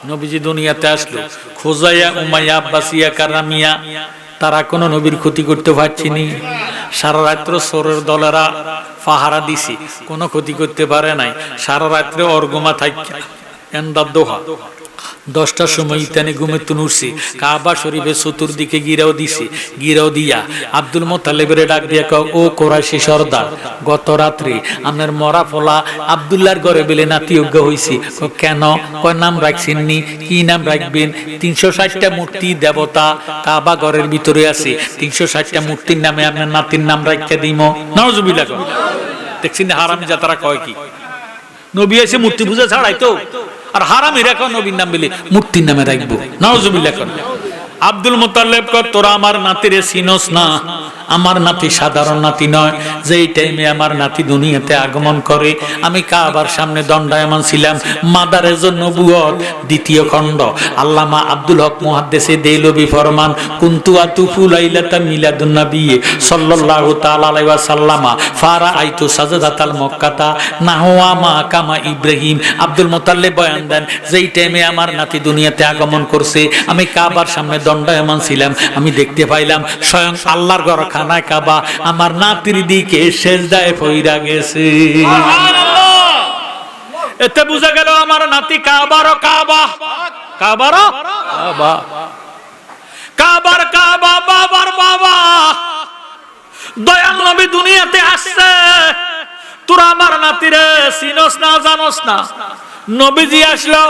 নবীজি দুনিয়াতে আসলো, খোজাইয়া উমাইয়া আব্বাসিয়া কারামিয়া তারা কোনো নবীর ক্ষতি করতে পারছিনি। সারা রাত্র সোরের দলেরা পাহারা দিছি, কোনো ক্ষতি করতে পারে নাই। সারা রাত্রে অর্গমা থাইকা এন্দার দোহা 10টার সময় ইতানে ঘুমে তুনুরছি, কাবা শরীফের চতুর্দিকে গিরাও দিছি। গিরাও দিয়া আব্দুল মোত্তালেবের ডাক দিয়া কও, ও কোরাইশি সর্দার, গত রাত্রি আপনার মরা ফলা আব্দুল্লাহর ঘরে বেলে নাতিযজ্ঞ হইছি। কেন? কয় নাম রাখছেননি। কি নাম রাখবেন? 360টা মূর্তি দেবতা কাবা ঘরের ভিতরে আছে, 360টা মূর্তির নামে আপনার নাতির নাম রাখতে দিমো। নাউজুবিল্লাহ। দেখছেন হারামি যাতারা কয় কি, নবী এসে মূর্তি পূজা ছাড়াই তো, আর হারামি রেখো নবীর নাম বলে মূর্তির নামে রাখবো। নাউজুবিল্লাহ। আব্দুল মুত্তালিব কয়, তোরা আমার নাতিরে চিনস না। আমার নাতি সাধারণ নাতি নয়। যেই টাইমে আমার নাতি দুনিয়াতে আগমন করে আমি কাবার সামনে দণ্ডায়মান ছিলাম। মাদারেজুন নবুয়ত 2য় খণ্ড, আল্লামা আব্দুল হক মুহাদ্দিসে দেলবি ফরমান, কুনতু আতুফু লাইলাতা মিলাদুন নবী সাল্লাল্লাহু তাআলা আলাইহি ওয়াসাল্লাম ফারাআইতু সাজদাতাল মক্কাতা নাহুয়া মা কামা ইব্রাহিম। আব্দুল মুত্তালিব বয়ান দেন, যেই টাইমে আমার নাতি দুনিয়াতে আগমন করছে আমি কাবার সামনে দণ্ডায়মান ছিলাম। আমি দেখতে পাইলাম স্বয়ং আল্লাহর ঘর খানায় কাবা আমার নাতির দিকে সেজদায় পইরা গেছে। সুবহানাল্লাহ। এতে বুঝা গেল আমার নাতি কাবারও কাবা, কাবারও কাবা, কাবার কাবা, বাবার বাবা। দয়াল নবী দুনিয়াতে আসছে, তোরা আমার নাতিরে চিনস না, জানস না। নবীজি আসলো,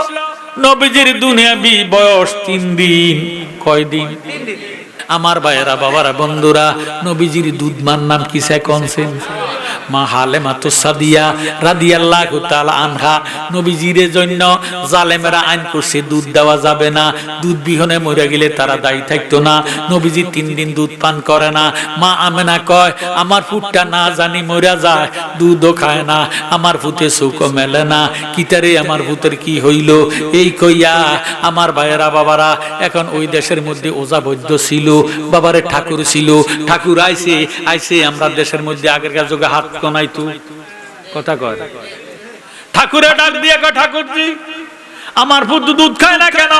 নবীজির দুনিয়াবি বয়স 3 দিন। কয় দিন? 3 দিন। আমার ভাইয়েরা, বাবারা, বন্ধুরা, নবীজির দুধমার নাম কি কোনছেন? মা হালেমাতুস সাদিয়া রাদিয়াল্লাহু তাআলা আনহা। নবীজির জন্য জালেমেরা আইন করছে দুধ দেওয়া যাবে না, দুধ বিহনে মরে গেলে তারা দায়ী থাকতো না। নবীজি 3 দিন দুধ পান করে না। মা আমেনা কয়, আমার ফুটটা না জানি মরে যায়, দুধও খায় না, আমার ফুটে চোখও মেলে না, কিতারে আমার ফুটের কি হইল? এই কইয়া আমার ভাইয়েরা, বাবারা, এখন ওই দেশের মধ্যে ওজা বৈদ্য ছিল, বাবারে ঠাকুর ছিল। ঠাকুর আইছে আইছে আমরা দেশের মধ্যে আগেরকার যুগে হাত কোনাইতো, কথা কয়। ঠাকুরে ডাক দিয়ে কয়, ঠাকুরজি আমার পুত দুধ খায় না কেন?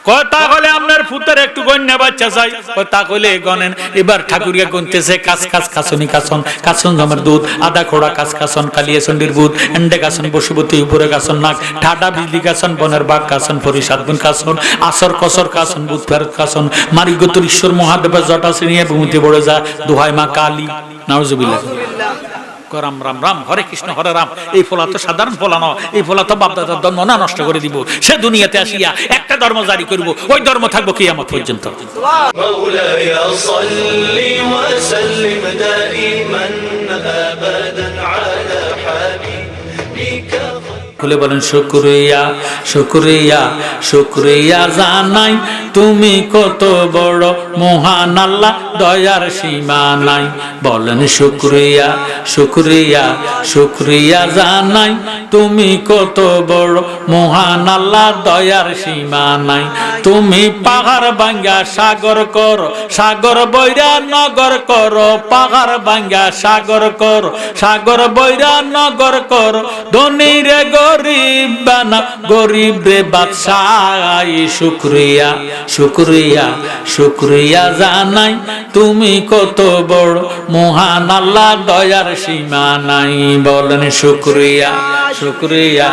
কয় তাহলে আপনার পুতের একটু গন্যা বাচ্চা চাই। কয় তা কইলে গনেন। এবার ঠাকুরিয়া গুনতেছে, কাছ কাছ কাছনি কাছন, কাছন জমের দুধ, আদা খোড়া কাছ কাছন, কালিয়া চন্ডির বুধ, এন্ডে কাছন, বসুবতী উপরে কাছন নাক, ঠাডা বিজলি কাছন, বনের বাঘ কাছন, ফরিসাদ গুন কাছন, আসর কসর কাছন, বুধ ফেরত কাছন, মারিগতুর ঈশ্বর মহাদেবের জটা ছিনিয়ে ভূমিতে পড়ে যায়, দোহাই মা কালী। নাউজুবিল্লাহ। রাম রাম রাম, হরে কৃষ্ণ হরে রাম। এই ফলা তো সাধারণ ফলা নয়, এই ফলা তো বাপদাদার ধর্ম না নষ্ট করে দিব। সে দুনিয়াতে আসিয়া একটা ধর্ম জারি করব, ওই ধর্ম থাকবো কিয়ামত পর্যন্ত। মাওলায়া সাল্লি ওয়া সাল্লিম দাইমান আবাদান আলা হাবিবিকা। খুলে বলেন, শুকরিয়া শুকরিয়া শুকরিয়া জানাই, তুমি কত বড় মহান আল্লাহ, দয়ার সীমা নাই। বলেন শুকরিয়া শুকরিয়া শুকরিয়া জানাই, তুমি কত বড় মহান আল্লাহ, দয়ার সীমা নাই। তুমি পাহাড় ভাঙ্গা সাগর করো, সাগর বৈরা নগর করো, পাহাড় ভাঙ্গা সাগর করো, সাগর বৈরা নগর করো, ধনী রে গরিব বানা, গরিব রে বাদশাহ। শুকরিয়া শুকরিয়া শুকরিয়া জানাই, তুমি কত বড় মহান আল্লাহ, দয়ার সীমা নাই। বলেন শুকরিয়া শুকরিয়া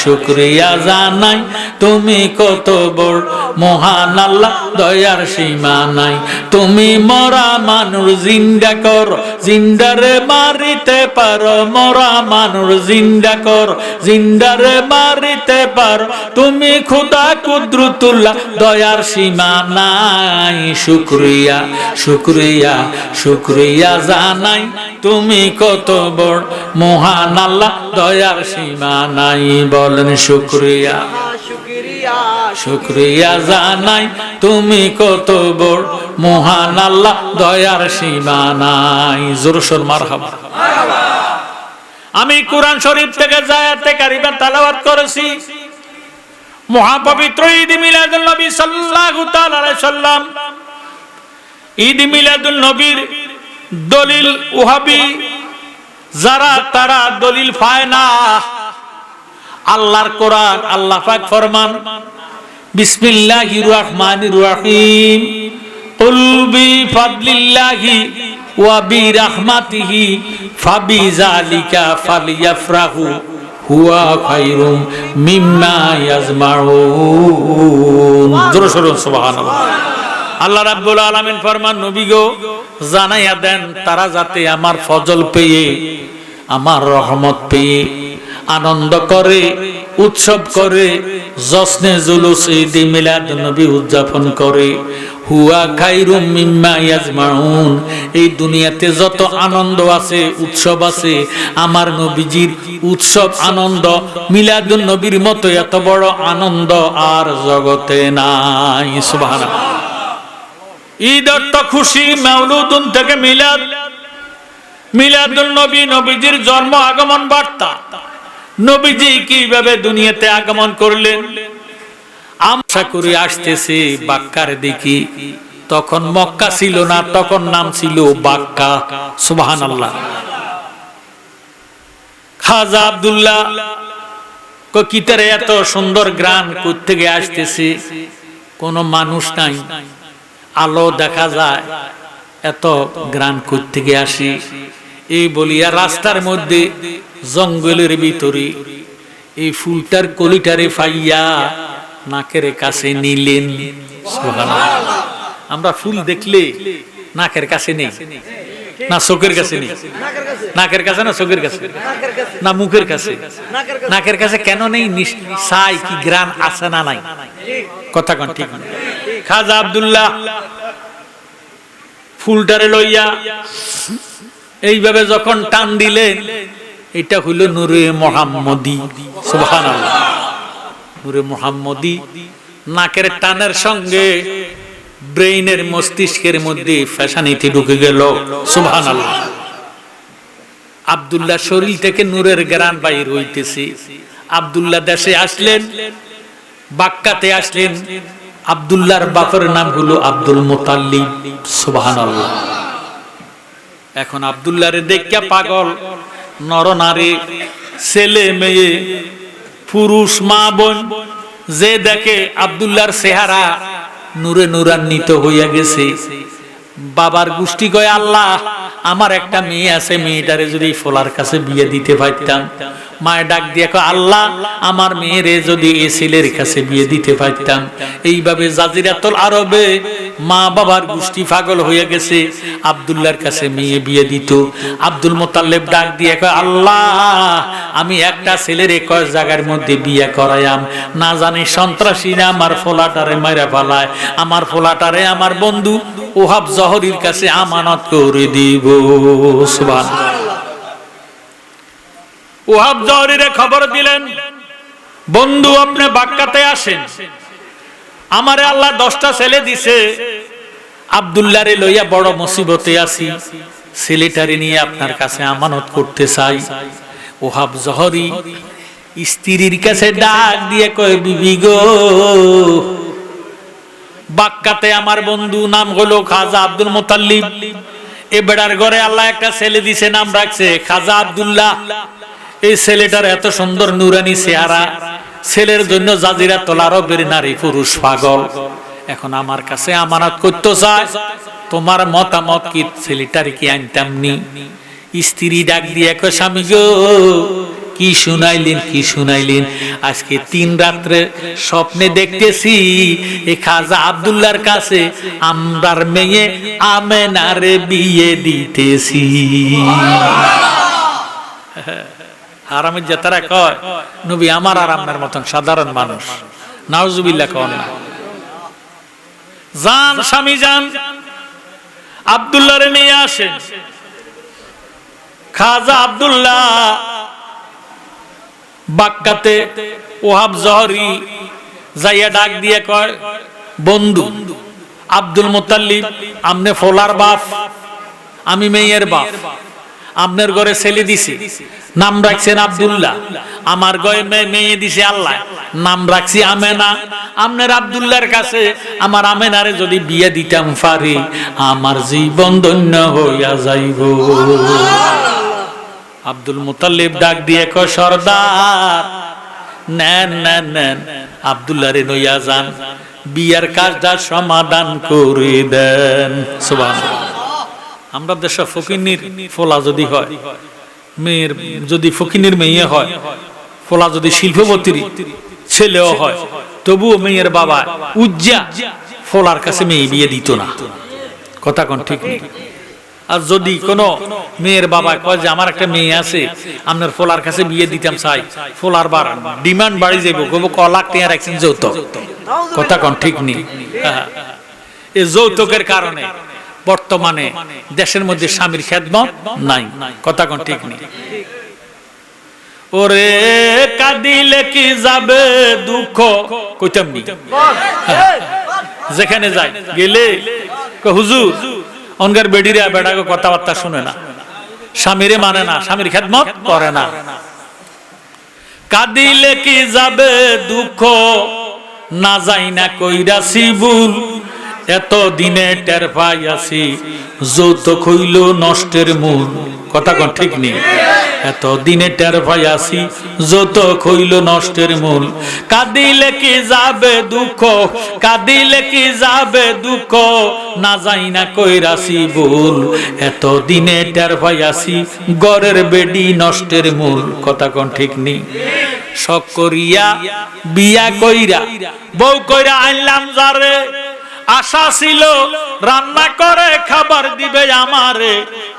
শুকরিয়া জানাই, তুমি কত বড় মহান আল্লাহ, দয়ার সীমা নাই। তুমি মরা মানুষ জিন্দা করো, জিন্দারে মারিতে পারো, মরা মানুষ জিন্দা করো, জিন্দারে মারিতে পারো। তুমি খুদা কুদরতুল্লাহ, দয়ার সীমা নাই। শুকরিয়া শুকরিয়া শুকরিয়া জানাই, তুমি কত বড় মহান আল্লাহ, দয়ার সীমা নাই। বলেন শুকরিয়া শুকরিয়া জানাই, তুমি কত বড় মহান আল্লাহ, দয়ার সীমা নাই। জোরসোর মারহাবা। আমি কুরআন শরীফ থেকে আয়াতে কারিমা তেলাওয়াত করেছি। মহাপবিত্র ঈদ মিলাদুন নবী সাল্লাল্লাহু তাআলা আলাইহি সাল্লাম, ঈদ মিলাদুন নবীর দলিল ওয়াহাবি যারা, তারা দলিল পায় না। আল্লাহর কোরআন, আল্লাহ পাক ফরমান বিসমিল্লাহির রহমানির রহিম কুল বিফাদলিল্লাহি ওয়া বিরাহমাতিহি ফাবিযালিকা ফালইফরাহু হুয়া খায়রুম মিম্মা ইয়াজমাউন। জোরে সোরে সুবহানাল্লাহ। আল্লাহ রাব্বুল আলামিন ফরমান নবী গো জানাইয়া দেন তারা যাতে আমার ফজল পেয়ে আমার রহমত পেয়ে আনন্দ করে, উৎসব করে, জশ্নে জুলুস ঈদ মিলাদ নবী উদযাপন করে। হুয়া খায়রুম মিম্মা ইয়াজমাউন, এই দুনিয়াতে যত আনন্দ আছে, উৎসব আছে, আমার নবীজির উৎসব আনন্দ মিলাদুন নবীর মতো এত বড় আনন্দ আর জগতে নাই। সুবহানাল্লাহ। ঈদ অর্থ খুশি, মাউলুদুন থেকে মিলাদ, মিলাদুন নবী নবীজির জন্ম আগমন বার্তা। নবীজি কিভাবে দুনিয়াতে আগমন করলেন আশা করি আসতেছে বাক্কার দেখি। তখন মক্কা ছিল না, তখন নাম ছিল বাক্কা। সুবহানাল্লাহ। খাজা আব্দুল্লাহ কিতারে এত সুন্দর গ্রান কোত্থেকে আসতেছে, কোনো মানুষ নাই, আলো দেখা যায়, এত গ্রান কোত্থেকে আসি। এই বলিয়া রাস্তার মধ্যে জঙ্গলের ভিতরে এই ফুলটার কলিটারে ফাইয়া নাকের কাছে নিলেন। সুবহানাল্লাহ। আমরা ফুল দেখলে নাকের কাছে নেই না চোখের কাছে নেই? নাকের কাছে না চোখের কাছে না মুখের কাছে? নাকের কাছে কেন নেই? চাই কি গ্রান আছে না নাই? কথা কোন ঠিক না? খাজা আব্দুল্লাহ ফুলটারে লইয়া এইভাবে যখন টান দিলেন, এটা হইল নূরে মুহাম্মদী। সুবহানাল্লাহ। নূরে মুহাম্মদী নাকের টানের সঙ্গে ব্রেইনের মস্তিষ্কের মধ্যে ফ্যাশানিতে ঢুকে গেল। সুবহানাল্লাহ। আব্দুল্লাহ শরীর থেকে নূরের গ্রান বাইর হইতেছে। আব্দুল্লাহ দেশে আসলেন, বাক্কাতে আসলেন। আব্দুল্লাহর বাপের নাম হলো আব্দুল মুতাল্লিব। সুবহানাল্লাহ। এখন আব্দুল্লাহরে দেখিয়া পাগল নরনারী, ছেলে মেয়ে, পুরুষ, মা বোন যে দেখে আব্দুল্লাহর চেহারা নূরে নূরান্বিত হইয়া গেছে। বাবার গোষ্ঠী কয় আল্লাহ আমার একটা মেয়ে আছে, মেয়েটারে যদি ফোলার কাছে বিয়ে দিতে পারতাম। মায়ের ডাক দিয়ে কয় আল্লাহ আমার মেয়েরে যদি এই ছেলের কাছে বিয়ে দিতে পারতাম। এইভাবে জাজিরাতুল আরবে মা বাবার গোষ্ঠী পাগল হয়ে গেছে, আব্দুল্লাহর কাছে মেয়ে বিয়ে দিত। আব্দুল মুতাল্লিব ডাক দিয়ে কয় আল্লাহ আমি একটা ছেলের কয় জায়গার মধ্যে বিয়ে করাইয়াম, না জানি সন্ত্রাসীরা আমার ফোলাটারে মাইরা ফেলায়, আমার ফোলাটারে আমার বন্ধু ওহাব জহরির কাছে আমানত করে দিব। সুবহানাল্লাহ। ওহাব জহরিরে খবর দিলেন বন্ধু আপনি বাক্কাতে আসেন, আমারে আল্লাহ 10টা ছেলে দিছে, আব্দুল্লাহরে লইয়া বড় মুসিবতে আছি, ছেলেটারে নিয়ে আপনার কাছে আমানত করতে চাই। ওহাব জহরি স্ত্রীর কাছে ডাক দিয়ে কয় বিবি গো, বাক্কাতে আমার বন্ধু নাম হলো খাজা আব্দুল মুতাল্লিব, এ বেড়ার ঘরে আল্লাহ একটা ছেলে দিছে, নাম রাখছে খাজা আব্দুল্লাহ। এই ছেলেটার এত সুন্দর নুরানি চেহারা, ছেলের জন্য জাজিরাতুল আরবের নারী পুরুষ পাগল। এখন আমার কাছে আমানত করতে চায়, তোমার মতামত কি? ছেলেটারে কি আনতাম নি? স্ত্রী ডাক দিয়ে কয় স্বামী গো কি শুনাইলেন, কি শুনাইলেন? আজকে 3 রাত্রে স্বপ্নে দেখতেছি এই খাজা আব্দুল্লাহর কাছে আমরার মেয়ে আমেনারে বিয়ে দিতেছি। হারামের জেতারা কয় নবী আমার আর আপনার মতন সাধারণ মানুষ, নাউজুবিল্লাহ কন না। জান স্বামী যান আব্দুল্লাহরে নিয়ে আসেন। খাজা আব্দুল্লাহ বাক্কাতে ওহাব জহরি যাইয়া ডাক দিয়ে কয় বন্ধু আব্দুল মুতাল্লিব আমনে ফোলার বাপ, আমি মেয়ের বাপ, আপনার ঘরে ছেলে দিছি, নাম রাখছেন আব্দুল্লাহ, আমার ঘরে মেয়ে দিছে আল্লাহ, নাম রাখছি আমেনা। আপনার আব্দুল্লাহর কাছে আমার আমেনারে যদি বিয়ে দিতাম পারি আমার জীবন ধন্য হইয়া যাইব। আব্দুল মুতাল্লিব ডাক দিয়ে কয় সরদার নেন নেন নেন, আব্দুল্লাহ রে নইয়া যান, বিয়ার কাজটা সমাধান করে দেন। সুবহানাল্লাহ। আমরা দেশে ফকিন্নির ফলা যদি হয়, মেয়ের যদি ফকিন্নির মেয়ে হয়, ফলা যদি শিল্পপতির ছেলেও হয়, তবুও মেয়ের বাবা উজ্জা ফলার কাছে মেয়ে বিয়ে দিত না। কথা কোন ঠিক নেই? আর যদি কোনো মেয়ের বাবা কয় যে আমার একটা মেয়ে আছে, আপনার ফলার কাছে বিয়ে দিতাম চাই, ফলার বার ডিমান্ড বাড়ি যাইব, কব ক লাখ টাকা রাখছেন যৌতুক। কথা কোন ঠিক নেই? এই যৌতুকের কারণে বর্তমানে দেশের মধ্যে স্বামীর খেদমত নাই। কথা কোন ঠিক নেই? ওরে কাঁদিলে কি যাবে দুঃখ, কইতাম নি যেখানে যাই গেলে হুজুর অনগার বেডিরা বেড়াকে কথাবার্তা শুনে না, স্বামীরে মানে না, স্বামীর খেদমত করে না। কাঁদিলে কি যাবে দুঃখ, না যাই না কইরাছি ভুল, এত দিনে টের পাইয়াছি যৌতুক হইল নষ্টের মূল। কথা কোন ঠিক নেই? এত দিনে টের পাইয়াছি যৌতুক হইল নষ্টের মূল। কাঁদিলে কি যাবে দুঃখ, কাঁদিলে কি যাবে দুঃখ, না যাই না কইরাছি ভুল, এত দিনে টের পাইয়াছি গরের বেডি নষ্টের মূল। কথা কোন ঠিক নেই? শখ করিয়া বিয়া কইরা বউ কইরা আনলাম যারে, আশা ছিল রান্না করে খাবার দিবে আমারে,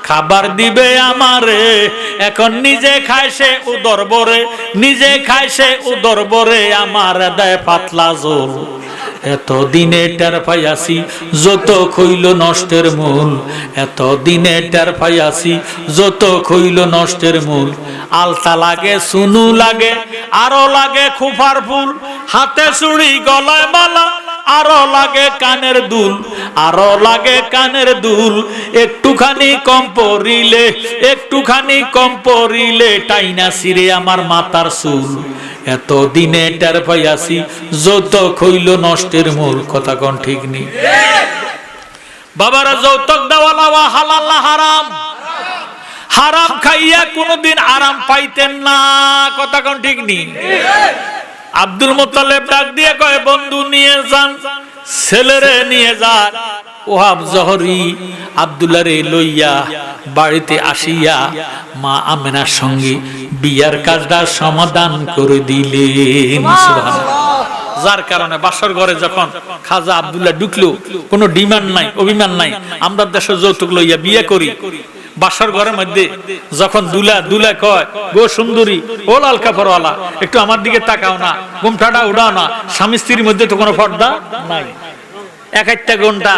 খাবার দিবে আমারে, এখন নিজে খায় সে উদর ভরে, নিজে খায় সে উদর ভরে, আমার দেয় পাতলা জোল। এত দিনে টের পাইয়াছি যৌতুক হইল নষ্টের মূল, এত দিনে টের পাইয়াছি যৌতুক হইল নষ্টের মূল। আলতা লাগে সুনু লাগে আরো লাগে খুফার ফুল, হাতে চুড়ি গলায় মালা আরো লাগে কানের দুল, আরো লাগে কানের দুল, একটুখানি কম পরিলে, একটুখানি কম পরিলে টাইনা সিরে আমার মাথার চুল। এত দিনে টের পাইয়াছি যৌতুক হইল নষ্টের মূল। কথা কোন ঠিক নেই? বাবারা যৌতুক দেওয়া নেওয়া হালাল না হারাম? হারাম খাইয়া কোনদিন আরাম পাইতেন না। কথা কোন ঠিক নেই? আব্দুল মুত্তালিব ডাক দিয়ে কয় বন্ধু নিয়ে যান, ছেলেরে নিয়ে যান। ওহাব জহরি আব্দুল্লাহ রে লইয়া বাড়িতে আসিয়া মা আমেনার সঙ্গে বিয়ার কাজটা সমাধান করে দিলেন। সুবহানাল্লাহ। যার কারণে বাসর ঘরে যখন খাজা আব্দুল্লাহ ঢুকলো, কোনো ডিমান্ড নাই, অভিমান নাই, আমরা দেশের যৌতুক লইয়া বিয়ে করি। বাসর ঘরের মধ্যে যখন দুলা দুলা কয় গো সুন্দরী, ও লাল কাপড়ওয়ালা, একটু আমার দিকে তাকাও না, ঘুমটাটা উড়াও না, স্বামী স্ত্রীর মধ্যে তো কোনো পর্দা নাই। এক একটা ঘন্টা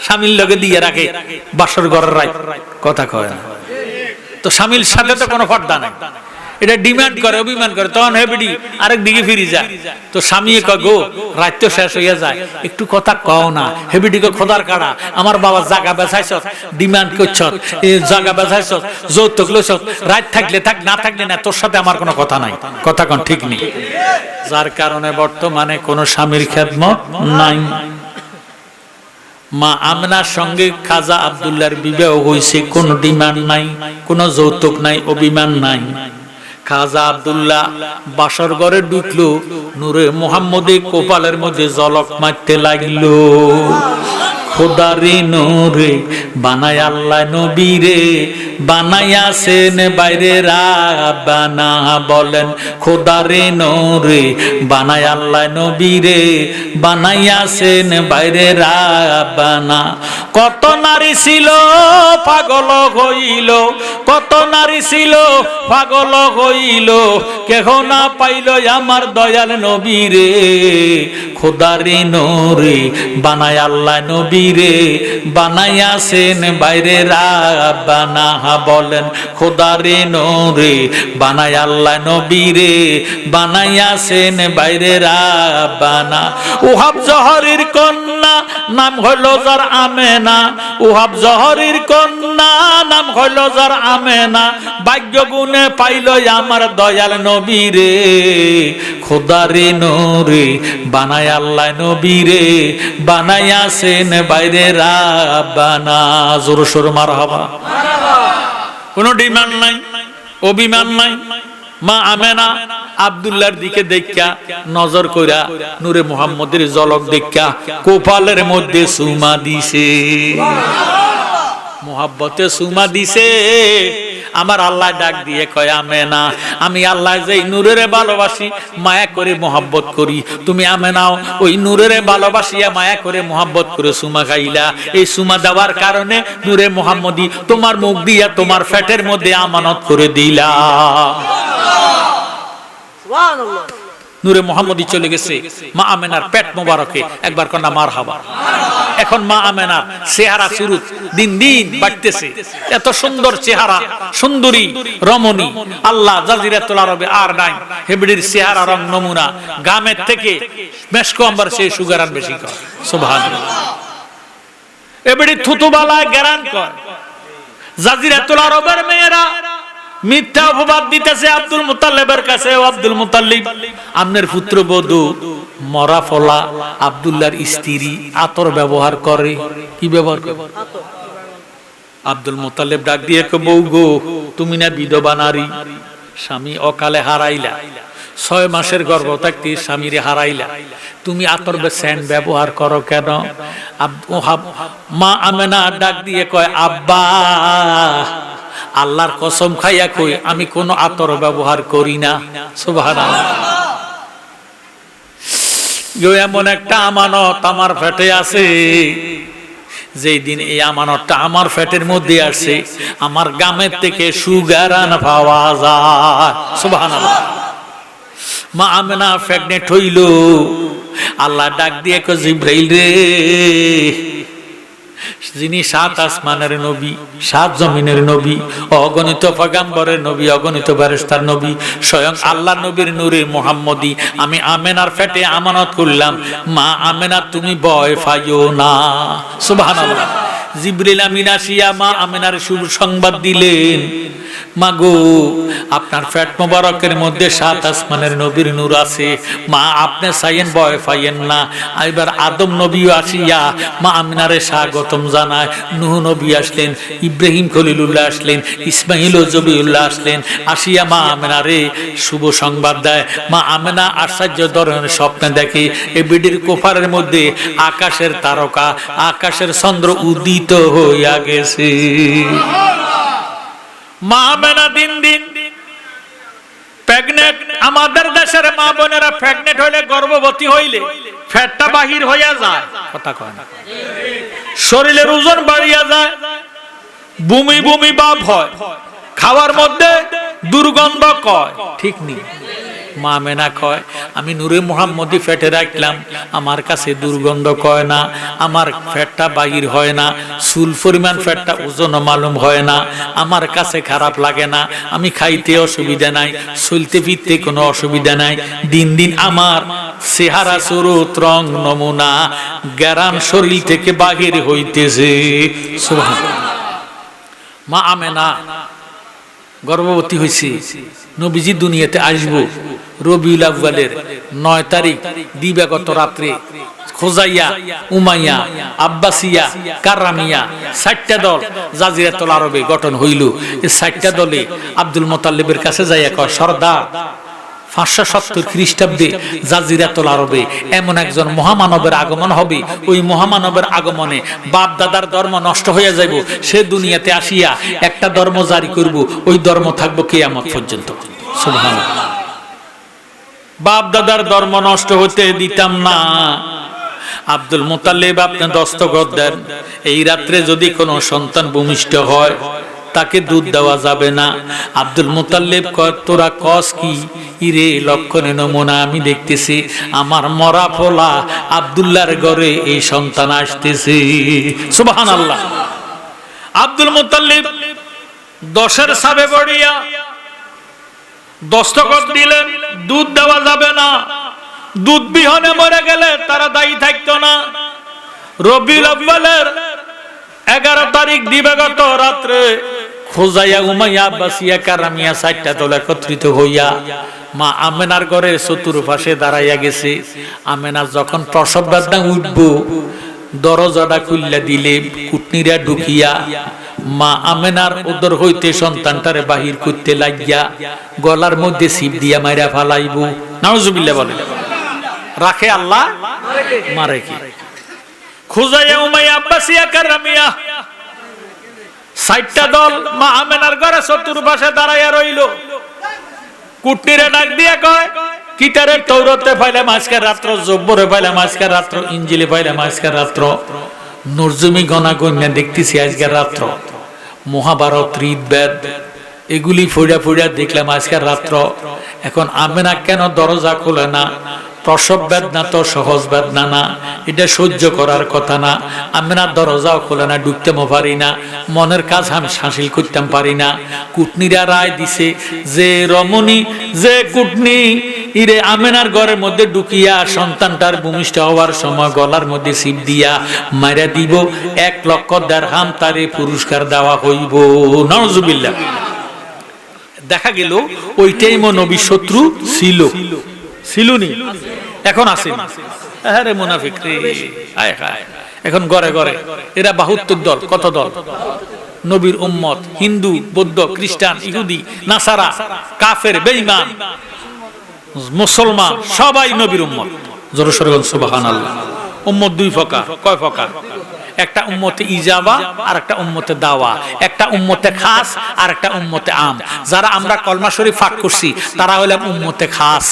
স্বামীর লগে দিয়ে রাখে বাসর ঘরের রাত, কথা কয় না। তো স্বামীর সাথে তো কোনো পর্দা নাই, এটা ডিমান্ড করে, অভিমান করে, তখন হেবিডি আরেক দিকে ফিরে যায়। তো স্বামী কয় গো রাত তো শেষ হইয়া যায়, একটু কথা কও না। হেবিডি কয় খোদার কাড়া, আমার বাবা জায়গা বেচাইছ, ডিমান্ড করছ, জায়গা বেচাইছ, যৌতুক লইছ, রাত থাকলে থাক, না থাকলে না, তোর সাথে আমার কোনো কথা নাই। কথা কোন ঠিক নেই? যার কারণে বর্তমানে কোনো স্বামীর খেদমত নাই। মা আমেনার সঙ্গে খাজা আব্দুল্লাহর বিবাহ হইছে, কোনো ডিমান্ড নাই, কোনো যৌতুক নাই, অভিমান নাই। খাজা আব্দুল্লাহ বাসর ঘরে ঢুকলো, নূরে মুহাম্মদে কপালের মধ্যে ঝলক মারতে লাগলো। খোদারে নূরে বানায় আল্লাহ নবীরে, বানাইয়াছেন বাইরে রাব্বানা, বলেন খোদারে নূরে বানায় আল্লাহ নবীরে, বানাইয়াছেন বাইরে রাব্বানা। কত নারী ছিল পাগল হইল, কত নারী ছিল পাগল হইল, কেহ না পাইল আমার দয়াল নবীরে। খোদারে নূরে বানায় আল্লাহ নবীরে, বানাইয়াছেন বাইরে রাব্বানা, বলেন খোদারে নূরে বানায় আল্লাহ নবীরে, বানাইয়াছেন বাইরে রাব্বানা। ওহাব জহরির কন্যা নাম হইল যার আমেনা, ওহাব জহরির কন্যা নাম হইল যার আমেনা, ভাগ্য গুণে পাইল আমার দয়াল নবীরে। খোদারে নূরে বানায় আল্লাহ নবীরে, বানাইয়াছেন বাইরে রাব্বানা। জোর সোর মারহাবা। কোনো ডিমান্ড নাই, অভিমান নাই, মা আমেনা আব্দুল্লাহর দিকে দেখা নজর কইরা নূরে মুহাম্মদের ঝলক দেখা কপালের মধ্যে সুমা দিছে, মুহাব্বতে সুমা দিছে। আমার আল্লাহ ডাক দিয়ে কয় আমেনা, আমি আল্লাহ যেই নূরেরে ভালোবাসি, মায়া করে মোহাব্বত করি, তুমি আমেনাও ওই নূরেরে ভালোবাসিয়া মায়া করে মোহাব্বত করে সুমা খাইলা। এই সুমা দেওয়ার কারণে নূরে মুহাম্মদী তোমার মুখ দিয়া তোমার পেটের মধ্যে আমানত করে দিলাম। সুবহানাল্লাহ। নূরে মুহাম্মদী চলে গেছে মা আমেনার পেট মোবারকে, একবার কন্যা মারহাবা। এখন মা আমেনার চেহারা সুরুত দিন দিন বাড়তেছে, এত সুন্দর চেহারা, সুন্দরী রমণী আল্লাহ জাজিরাতুল আরবে আর নাই। হেবড়ির চেহারা রং নমুনা, গামের থেকে মেশকো আম্বার সে সুগারান বেশি কর। সুবহানাল্লাহ। হেবড়ি থুতুবালা গেরান কর। জাজিরাতুল আরবের মেয়েরা মিথ্যা অপবাদ দিতেছে আব্দুল মুতাল্লিবের কাছে। আব্দুল মুতাল্লিব আপনার পুত্রবধূ মরা ফলা আব্দুল্লাহর স্ত্রী আতর ব্যবহার করে। কি ব্যবহার করে? আব্দুল মুতাল্লিব ডাক দিয়ে কয়, বউ গো, তুমি না বিধবা নারী, স্বামী অকালে হারাইলা, 6 মাসের গর্ভ থাকতে স্বামীরে হারাইলা, তুমি আতর সেন্ট ব্যবহার করো কেন? মা আমেনা ডাক দিয়ে কয়, আব্বা আল্লাহর কসম খাইয়া কই আমি কোন আতর ব্যবহার করি না। সুবহানাল্লাহ। এমন একটা আমানত আমার পেটে আছে, যেই দিন এই আমানতটা আমার পেটের মধ্যে আসে, আমার গামের থেকে সুগারান পাওয়া যায়। সুবহানাল্লাহ। মা আমেনা প্রেগনেন্ট হইল। আল্লাহ ডাক দিয়ে কয়, জিবরাইল রে, যিনি 7 আসমানের নবী, 7 জমিনের নবী, অগণিত পয়গম্বরের নবী, অগণিত ফেরেশতার নবী, স্বয়ং আল্লাহ নবীর নূরে মুহাম্মদী আমি আমেনার পেটে আমানত করলাম। মা আমেনা তুমি ভয় পাইও না। সুবহানাল্লাহ। জিবরিল আমিন আসিয়া মা আমেনার শুভ সংবাদ দিলেন, মাগো আপনার পেট মোবারকের মধ্যে 7 আসমানের নবীর নূর আছে, মা আপনি চাইয়েন, ভয় পাইয়েন না। এবার আদম নবীও আসিয়া মা আমিনারে স্বাগতম জানায়, নূহ নবী আসলেন, ইব্রাহিম খলিলুল্লাহ আসলেন, ইসমাইল ও জবিউল্লাহ আসলেন, আসিয়া মা আমিনারে শুভ সংবাদ দেয়। মা আমিনা আশ্চর্য ধরনের স্বপ্ন দেখে, এই বিডির কোফারের মধ্যে আকাশের তারকা, আকাশের চন্দ্র উদিত হইয়া গেছে। মা আমেনা দিন দিন প্রেগনেন্ট। আমাদের দেশের মা বোনেরা প্রেগনেন্ট হইলে, গর্ভবতী হইলে ফ্যাটটা বাহির হইয়া যায়, কথা কয় না, শরীরের ওজন বাড়িয়া যায়, বমি বমি ভাব হয়, খাওয়ার মধ্যে দুর্গন্ধ কয়, ঠিক নেই? মা আমেনা কয়, আমি নূরে মুহাম্মদী পেটে রাখলাম, আমার কাছে দুর্গন্ধ কয় না, আমার পেটটা বাহির হয় না, চুল পরিমাণ পেটটা ওজন মালুম হয় না, আমার কাছে খারাপ লাগে না, আমি খাইতে অসুবিধা নাই, চলতে ফিরতে কোনো অসুবিধা নাই। দিন দিন আমার চেহারা সুরত রং নমুনা গ্যারাম শরীর থেকে বাহির হইতেছে। সুবহানাল্লাহ। মা আমেনা গর্ভবতী হয়েছে, নবীজি দুনিয়াতে আসবো রবিউল আউয়ালের 9 তারিখ দিবাগত রাত্রে খোজাইয়া, উমাইয়া, আব্বাসিয়া, কাররামিয়া 4টা দল জাজিরাতুল আরবে গঠন হইল। এই 4টা দলে আব্দুল মুতাল্লিবের কাছে যাইয়া কয়, সরদার 570 খ্রিস্টাব্দে জাজিরাতুল আরবে এমন একজন মহামানবের আগমন হবে, ওই মহামানবের আগমনে বাপ দাদার ধর্ম নষ্ট হয়ে যাইব, সে দুনিয়াতে আসিয়া একটা ধর্ম জারি করব, ওই ধর্ম থাকবো কিয়ামত পর্যন্ত। সুবহানাল্লাহ। বাপ দাদার ধর্ম নষ্ট হতে দিতাম না। আব্দুল মুতাল্লিব আপনি দস্তখত দেন, এই রাত্রে যদি কোনো সন্তান ভূমিষ্ঠ হয় তাকে দুধ দেওয়া যাবে না। আব্দুল মুতাল্লিব কয়, তোরা কস কি? ইরে লক্ষণে নমুনা আমি দেখতেছি, আমার মরা ফোলা আব্দুল্লাহর ঘরে এই সন্তান আসতেছে। সুবহানাল্লাহ। আব্দুল মুতাল্লিব 10-এর সাবে বড়িয়া দস্তখত দিলেন, দুধ দেওয়া যাবে না, দুধ বিহনে মরে গেলে তারা দায়ী থাকতো না। রবিউল আউয়ালের 11 তারিখ দিবাগত রাত্রে খোজাইয়া, উমাইয়া, আব্বাসিয়া, কাররামিয়া 4টা দল একত্রিত হইয়া মা আমেনার ঘরের চতুর্পাশে দাঁড়াইয়া গেছে। আমেনা যখন প্রসব বেদনা উঠবো, দরজাটা খুললা দিলে কুটনিরা ঢুকিয়া মা আমেনার উদর হইতে সন্তানটারে বাহির করতে লাগিয়া গলার মধ্যে ছিপ দিয়া মাইরা ফালাইব। নাউজুবিল্লাহ বলে। রাখে আল্লাহ, মারে কি? খুজাইয়া উমাইয়া আব্বাসিয়া কারামিয়া ৬০টা দল মা আমেনার ঘরে চতুর্পাশে দাঁড়াইয়া রইল। কুটনিরে ডাক দিয়া কয়, কিতারে তৌরাতে পাইলাম আজকের রাত্র, জব্বরে পাইলাম আজকের রাত্র, ইনজিলে পাইলাম আজকের রাত্র, নরজমি গনা গণ্যা দেখতেছি আজকের রাত্র, মহাভারত ঋগ্বেদ এগুলি ফইড়া ফইড়া দেখলাম আজকের রাত্র। এখন আমেনা কেন দরজা খোলে না? প্রসব বেদনা তো সহজ বেদনা না, এটা সহ্য করার কথা না। আমেনা দরজাও খোলে না, ঢুকতে পারি না, মনের কাজ আমি হাসিল করতাম পারি না। কুটনিরা রায় দিছে যে রমণী, যে কুটনি ইরে আমেনার ঘরের মধ্যে ঢুকিয়া সন্তানটার ভূমিষ্ঠ হওয়ার সময় গলার মধ্যে ছিপ দিয়া মাইরা দিব, 1 লক্ষ দিরহাম তারে পুরস্কার দেওয়া হইব। নাউজুবিল্লাহ। দেখা গেল ওই টাইম নবী শত্রু ছিল, ছিলনি, এখন আছে। আরে মুনাফিক রে, হায় হায়। এখন ঘরে ঘরে এরা 72 দল। কত দল? নবীর উম্মত, হিন্দু, বৌদ্ধ, খ্রিস্টান, ইহুদি, নাসারা, কাফের, বেঈমান, মুসলমান, সবাই নবীর উম্মত। জোরে সোরে বলেন সুবহানাল্লাহ। উম্মত 2 প্রকার। কয় প্রকার? একটা উম্মতে ইজাবা আর একটা উম্মতে দাওয়া, একটা উম্মতে খাস আর একটা উম্মতে আম। যারা আমরা কলমা শরীফ পাঠ করছি তারা হলাম উম্মতে খাস।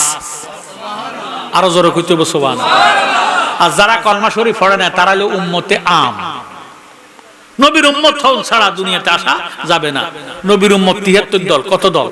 আরো জোরে কইতে হবে সুবহানাল্লাহ। আর যারা কলমা শরীফ পড়ে না তারা হলো উম্মতে আম। নবীর উম্মত ছাড়া দুনিয়াতে আসা যাবে না। নবীর উম্মত 73 দল। কত দল?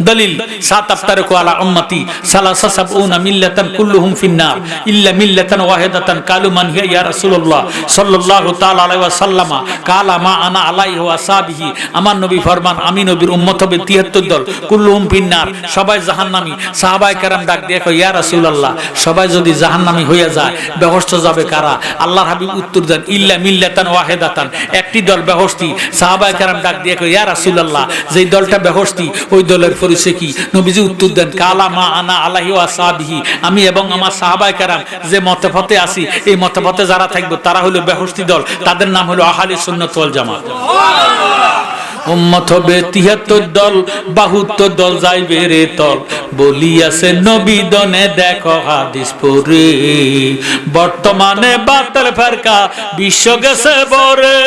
দলিল সাতাফতারিকু আলা উম্মতি সালাসা সাবউনা মিল্লাতান কুল্লুহুম ফিন্নার ইল্লা মিল্লাতান ওয়াহিদাতান কালু মান হিয়া ইয়া রাসূলুল্লাহ সাল্লাল্লাহু তাআলা আলাইহি ওয়াসাল্লামা কালা মা আনা আলাইহি ওয়া সাহাবিহি। আমার নবী ফরমান, আমি নবীর উম্মত হবে 73 দল, কুল্লুহুম ফিন্নার, সবাই জাহান্নামী। সাহাবায়ে কেরাম ডাক দিয়ে কয়, ইয়া রাসূলুল্লাহ, সবাই যদি জাহান্নামী হইয়া যায় বেহেশত যাবে কারা? আল্লাহর হাবিব উত্তর দেন, ইল্লা মিল্লাতান ওয়াহিদাতান, একটি দল বেহেশতি। সাহাবায়ে কেরাম ডাক দিয়ে কয়, ইয়া রাসূলুল্লাহ, যেই দলটা বেহেশতি ওই দলের পরিচয় কি? নবীজি উত্তর দেন, কালা মা আনা আলাইহি ওয়া সাহাবিহি, আমি এবং আমার সাহাবায়ে কেরাম যে মতপথে আছি এই মতপথে যারা থাকবে তারা হলো বেহেশতি দল, তাদের নাম হলো আহলে সুন্নাত ওয়াল জামাত। উম্মত হবে 73 দল, 72 দল যাইবে রে তল, বলিয়াছে নবী দনে দেখো হাদিস পড়ে, বর্তমানে বাতিল ফেরকা বিশ্ব গেছে বরে,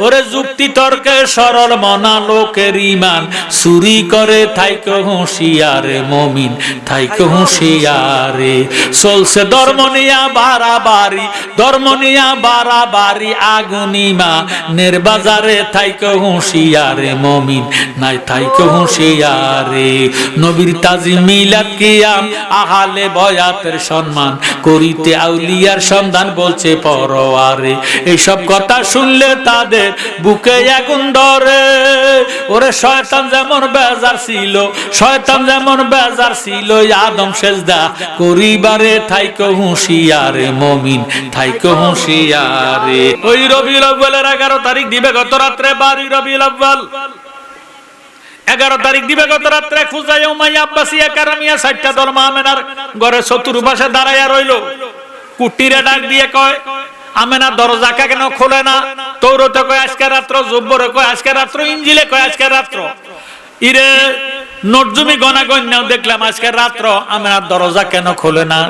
ওরে যুক্তি তর্কে সরল মনা লোকের ইমান, চুরি করে থাইকে হুঁশিয়ারে মুমিন, থাইকে হুঁশিয়ারে, চলছে ধর্ম নিয়া বাড়াবাড়ি, ধর্ম নিয়া বাড়াবাড়ি, আগুনিমা নির্বাজারে থাইকে হুঁশিয়ারে মুমিন, নাই থাইকে হুঁশিয়ারে, নবীর তাজি মিলাদ কিয়াম আহালে বয়াতের সম্মান করিতে আউলিয়ার সন্ধান বলছে পরওয়ারে, এইসব কথা শুনলে তাদের বুকে আগুন ধরে, ওরে শয়তান যেমন বেজার ছিল, শয়তান যেমন বেজার ছিল আদম সেজদা করিবারে, থাইকে হুঁশিয়ারে মুমিন, থাইকে হুঁশিয়ারে। ওই রবিউল আউয়ালের 11 তারিখ দিবে গত রাত্রে, 12 রবিউল আউয়াল 11 তারিখ দিবে গত রাত্রে, খুজাইয়া উমাইয়া আব্বাসিয়া কারামিয়া 60টা দল মা আমেনার ঘরে চতুর্পাশে দাঁড়াইয়া রইল। কুটিরে ডাক দিয়ে কয়, আমেনা দরজা কেন খোলে না? তৌরাতে কয় আজকে রাত্র, জব্বরে কয় আজকে রাত্র, ইনজিলে কয় আজকে রাত্র, ইরে নরজমি গনা গণ্যাও দেখলাম আজকে রাত্র, আমেনার দরজা কেন খোলে না?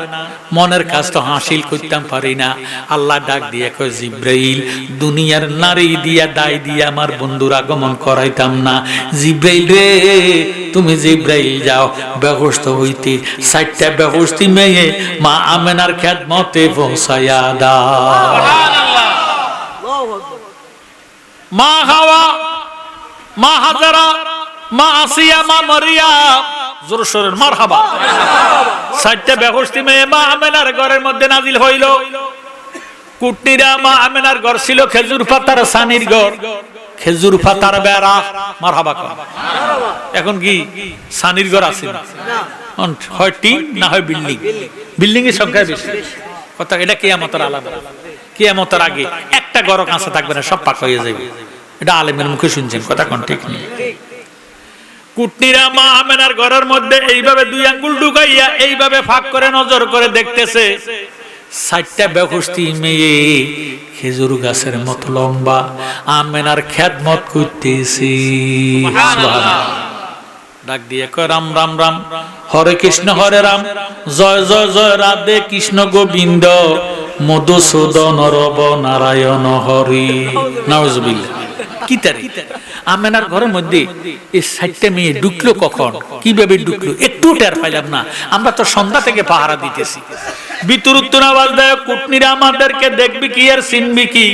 মনের কাজ তো হাসিল করতাম পারি না। আল্লাহ ডাক দিয়ে কয়, জিব্রাইল, দুনিয়ার নারী দিয়া দায় দিয়ে আমার বন্ধুর আগমন করাইতাম না। জিব্রাইল রে, তুমি জিব্রাইল যাও বেহেশত হইতে 60টা বেহেশতি মেয়ে মা আমেনার খেদমতে পৌঁছায়া দাও। মা হাওয়া, মা হাজারা, মা আসিয়া, মা মারিয়াম, জোরে সোরে মারহাবা, 60টা বেহেশতি মেয়ে মা আমেনার ঘরের মধ্যে নাজিল হইল। কুটনিরা মা আমেনার ঘর ছিল খেজুর পাতার সানির ঘর, খেজুর পাতার বেড়া, মারহাবা কর। এখন কি সানির ঘর আছে না? হয় টিন না হয় বিল্ডিং, বিল্ডিং এর সংখ্যা বেশি। কথা এটা কিয়ামতের আলামত, কিয়ামতের আগে একটা ঘর কাঁচা থাকবে না, সব পাক হয়ে যাবে। এটা আলেমের মুখে শুনছেন, কথা কোন ঠিক নেই। কুটনিরা মা আমেনার ঘরের মধ্যে এইভাবে 2 আঙ্গুল ঢুকাইয়া এইভাবে ফাঁক করে নজর করে দেখতেছে 6টা বেহুস্তি মেয়ে খেজুর গাছের মতো লম্বা আমেনার খেদমত করতেছি। ডাক দিয়ে কয় রাম রাম রাম, হরে কৃষ্ণ হরে রাম, জয় জয় জয় রাধে কৃষ্ণ গোবিন্দ, মধুসূদন রব নারায়ণ হরি। নাউজুবিল্লাহ। কি তারে আমেনার ঘরের মধ্যে এই 6টা মেয়ে ঢুকলো কখন, কিভাবে ঢুকলো একটু টের পাইলাম না। আমরা তো সন্ধ্যা থেকে পাহারা দিতেছি, ভিতর উত্তর আওয়াজ দেয়, কুটনিরা আমাদেরকে দেখবি কি আর চিনবি কি,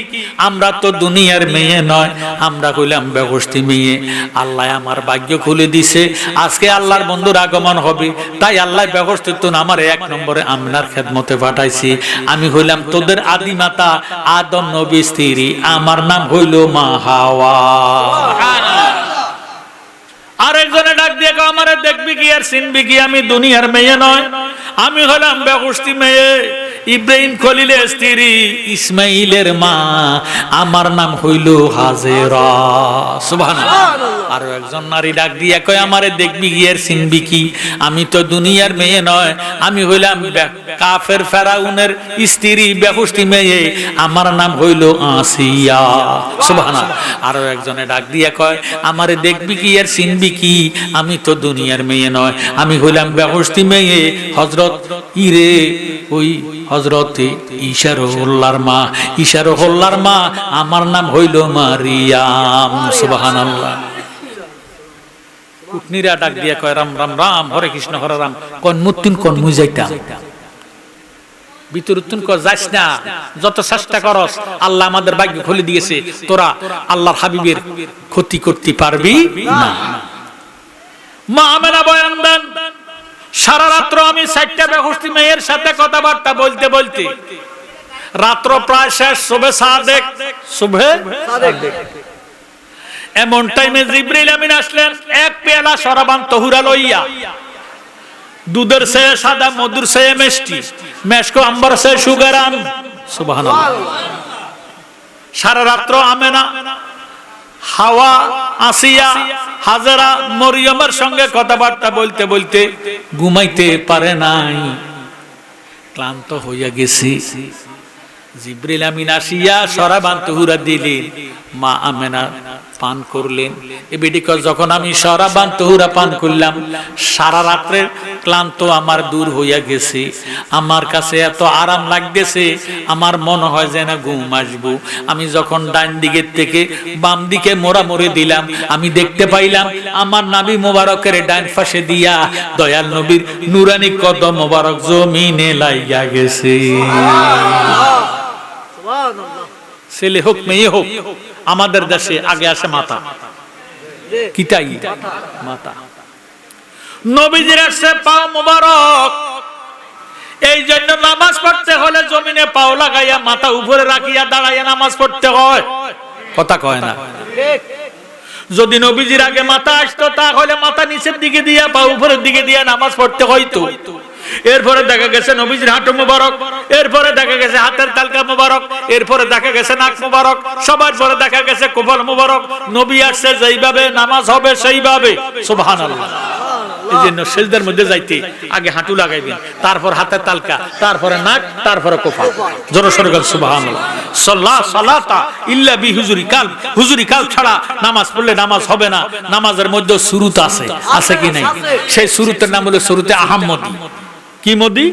আমরা তো দুনিয়ার মেয়ে নয়, আমরা কইলাম বেহুস্তি মেয়ে। আল্লাহ আমার ভাগ্য খুলে দিছে, আজকে আল্লাহর বন্ধুর আগমন হবে, তাই আল্লাহ বেহুস্তি তো আমার 1 নম্বরে আমেনার খেদমতে পাঠাইছি। আমি হইলাম তোদের আদি মাতা আদম নবী স্ত্রী, আমার নাম হইল মা হাওয়া। আরেকজনে ডাক দিয়ে আমারে দেখবি কি আর চিনবি কি, আমি দুনিয়ার মেয়ে নয়, আমি হলাম বেহুস্তি মেয়ে, ইব্রাহিম খলিলের স্ত্রী, ইসমাইলের মা, আমার নাম হইল হাজেরা। সুবহানাল্লাহ। আর একজন নারী ডাক দিয়ে কয় আমারে দেখবি কি আর চিনবি কি, আমি তো দুনিয়ার মেয়ে নয়, আমি হইলাম কাফের ফেরাউনের স্ত্রী, বেহুস্তি মেয়ে, আমার নাম হইল আসিয়া। সুবহানাল্লাহ। আর একজনে ডাক দিয়ে কয় আমারে দেখবি কি আর চিনবি কি, আমি তো দুনিয়ার মেয়ে নয়, আমি হইলাম বেহুস্তি মেয়ে, হযরত ইরে ওই হযরত ঈসা রুহুল্লাহর মা, ঈসা রুহুল্লাহর মা, আমার নাম হইল মারিয়াম। সুবহানাল্লাহ। কুটনিরা ডাক দিয়া কয় রাম রাম রাম, হরে কৃষ্ণ হরে রাম, কোন মুতুন কোন মুই যাইতাম, ভিতর উত্তুন কর যাস না, যত চেষ্টা করস আল্লাহ আমাদের ভাগ্য খুলে দিয়েছে, তোরা আল্লাহর হাবিবের ক্ষতি করতে পারবি না। মা আমেনা বয়ান দেন, সারা রাত্র আমি 6টা বেহুস্তি মেয়ের সাথে কথাবার্তা বলতে বলতে রাত্র প্রায় শেষ, সুবে সাদেক, সুবে সাদেক। এমন টাইমে জিবরিল আমিন আসলেন 1 পেয়ালা শরাবান তহুরা লইয়া, দুধের চেয়ে সাদা, মধুর চেয়ে মিষ্টি, মেশকো আম্বার চেয়ে সুগেরান। সুবহানাল্লাহ। সারা রাত্র আমেনা, হাওয়া, আসিয়া, হাজেরা, মরিয়মের সঙ্গে কথাবার্তা বলতে বলতে ঘুমাইতে পারে নাই, ক্লান্ত হইয়া গেছি। জিবরিল আমিন আসিয়া শরাবান তহুরা দিলেন, মা আমেনা পান করলেন। এ বেটি কয় যখন আমি শরাবান তহুরা পান করলাম, সারা রাত্রের ক্লান্ত আমার দূর হইয়া গেছে, আমার কাছে এত আরাম লাগতেছে, আমার মনে হয় যেন ঘুম আসবো। আমি যখন ডান দিকের থেকে বাম দিকে মোড়ামুড়ি দিলাম, আমি দেখতে পাইলাম আমার নবী মোবারকের ডান পাশে দিয়া দয়াল নবীর নুরানি কদম মোবারক জমিনে লাইগা গেছে। ছেলে হোক মেয়ে হোক, আমাদের দেশে আগে আসে মাতা, কিতাই মাতা, নবীজির আসে পা মোবারক। এই জন্য নামাজ পড়তে হলে জমিনে পাও লাগাইয়া মাথা উপরে রাখিয়া দাঁড়াইয়া নামাজ পড়তে হয়, কথা কয় না। যদি নবীজির আগে মাথা আসতো তাহলে মাথা নিচের দিকে দিয়া পা উপরের দিকে দিয়া নামাজ পড়তে হইতো। এরপরে দেখা গেছে নবীজির হাঁটু মোবারক, এরপরে দেখা গেছে হাতের তালকা মোবারক, এরপরে দেখা গেছে নাক মোবারক, সবার পরে দেখা গেছে কপাল মোবারক। নবী আসছে যেইভাবে নামাজ হবে সেইভাবে। সুবহানাল্লাহ। এই জন্য সিজদার মধ্যে যাইতে আগে হাঁটু লাগাইবেন, তারপর হাতের তালকা, তারপরে নাক, তারপরে কপাল। জোরে সরে গেল সুবহানাল্লাহ। সালাতা ইল্লা বিহুজুরি কালব, হুজুরি কালব ছাড়া নামাজ পড়লে নামাজ হবে না। নামাজের মধ্যে সুরুত আছে, আছে কি নাই? সেই সুরুতের নাম হলো সুরুতে আহমদি। কি মদি?